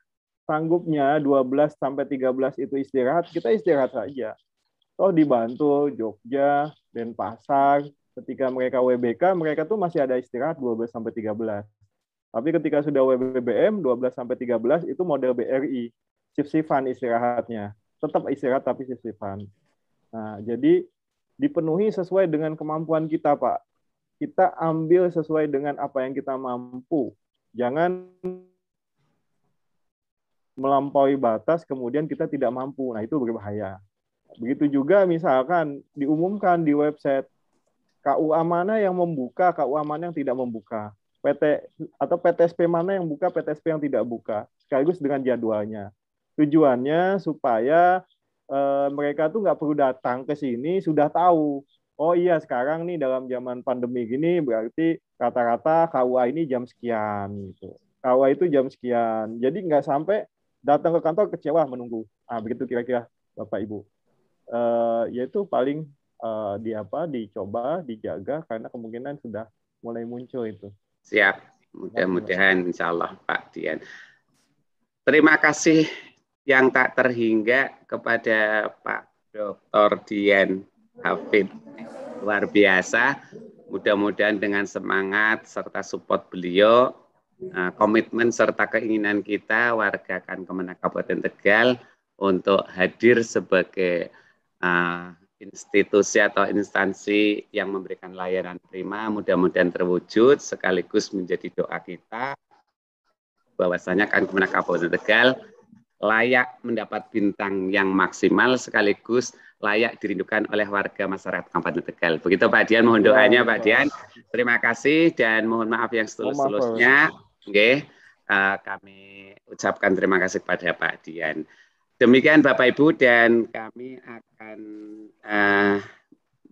Speaker 4: sanggupnya 12 sampai 13 itu istirahat, kita istirahat saja. Toh di Bantul, Jogja, Denpasar, ketika mereka WBK, mereka tuh masih ada istirahat 12 sampai 13. Tapi ketika sudah WBBM 12 sampai 13 itu model BRI, shift-shiftan istirahatnya. Tetap istirahat tapi shift-shiftan. Nah, jadi dipenuhi sesuai dengan kemampuan kita, Pak. Kita ambil sesuai dengan apa yang kita mampu. Jangan melampaui batas kemudian kita tidak mampu. Nah, itu berbahaya. Begitu juga misalkan diumumkan di website KUA mana yang membuka, KUA mana yang tidak membuka. PTSP mana yang buka, PTSP yang tidak buka. Sekaligus dengan jadwalnya. Tujuannya supaya mereka tuh nggak perlu datang ke sini, sudah tahu. Oh iya, sekarang nih dalam zaman pandemi gini, berarti rata-rata KUA ini jam sekian. Gitu. KUA itu jam sekian. Jadi nggak sampai datang ke kantor kecewa menunggu. Nah, begitu kira-kira Bapak Ibu. Yaitu paling dicoba, dijaga, karena kemungkinan sudah mulai muncul itu.
Speaker 2: Siap, mudah-mudahan insya Allah Pak Dian. Terima kasih yang tak terhingga kepada Pak Dr. Dian Hafid. Luar biasa, mudah-mudahan dengan semangat serta support beliau, komitmen serta keinginan kita warga Kemenak Kabupaten Tegal untuk hadir sebagai institusi atau instansi yang memberikan layanan prima mudah-mudahan terwujud, sekaligus menjadi doa kita bahwasanya Kemenak Kabupaten Tegal layak mendapat bintang yang maksimal, sekaligus layak dirindukan oleh warga masyarakat Kabupaten Tegal. Begitu Pak Dian, mohon doanya Pak Dian. Terima kasih dan mohon maaf yang setulus-tulusnya. Kami ucapkan terima kasih kepada Pak Dian. Demikian Bapak Ibu, dan kami akan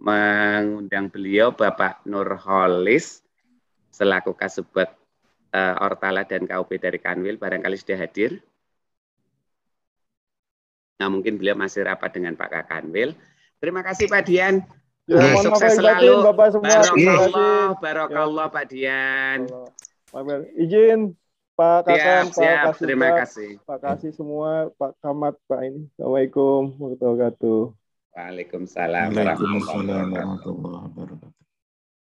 Speaker 2: mengundang beliau Bapak Nurholis selaku Kasubag Ortala dan KUP dari Kanwil, barangkali sudah hadir. Nah, mungkin beliau masih rapat dengan Pak Kanwil. Terima kasih Pak Dian. Sukses selalu. Barokallah Pak Dian.
Speaker 4: Izin Pak Kakang,
Speaker 2: Pak terima kasih.
Speaker 4: Pak Kasih semua, Pak Kamat, Pak ini. Assalamualaikum warahmatullahi wabarakatuh.
Speaker 2: Waalaikumsalam warahmatullahi wabarakatuh.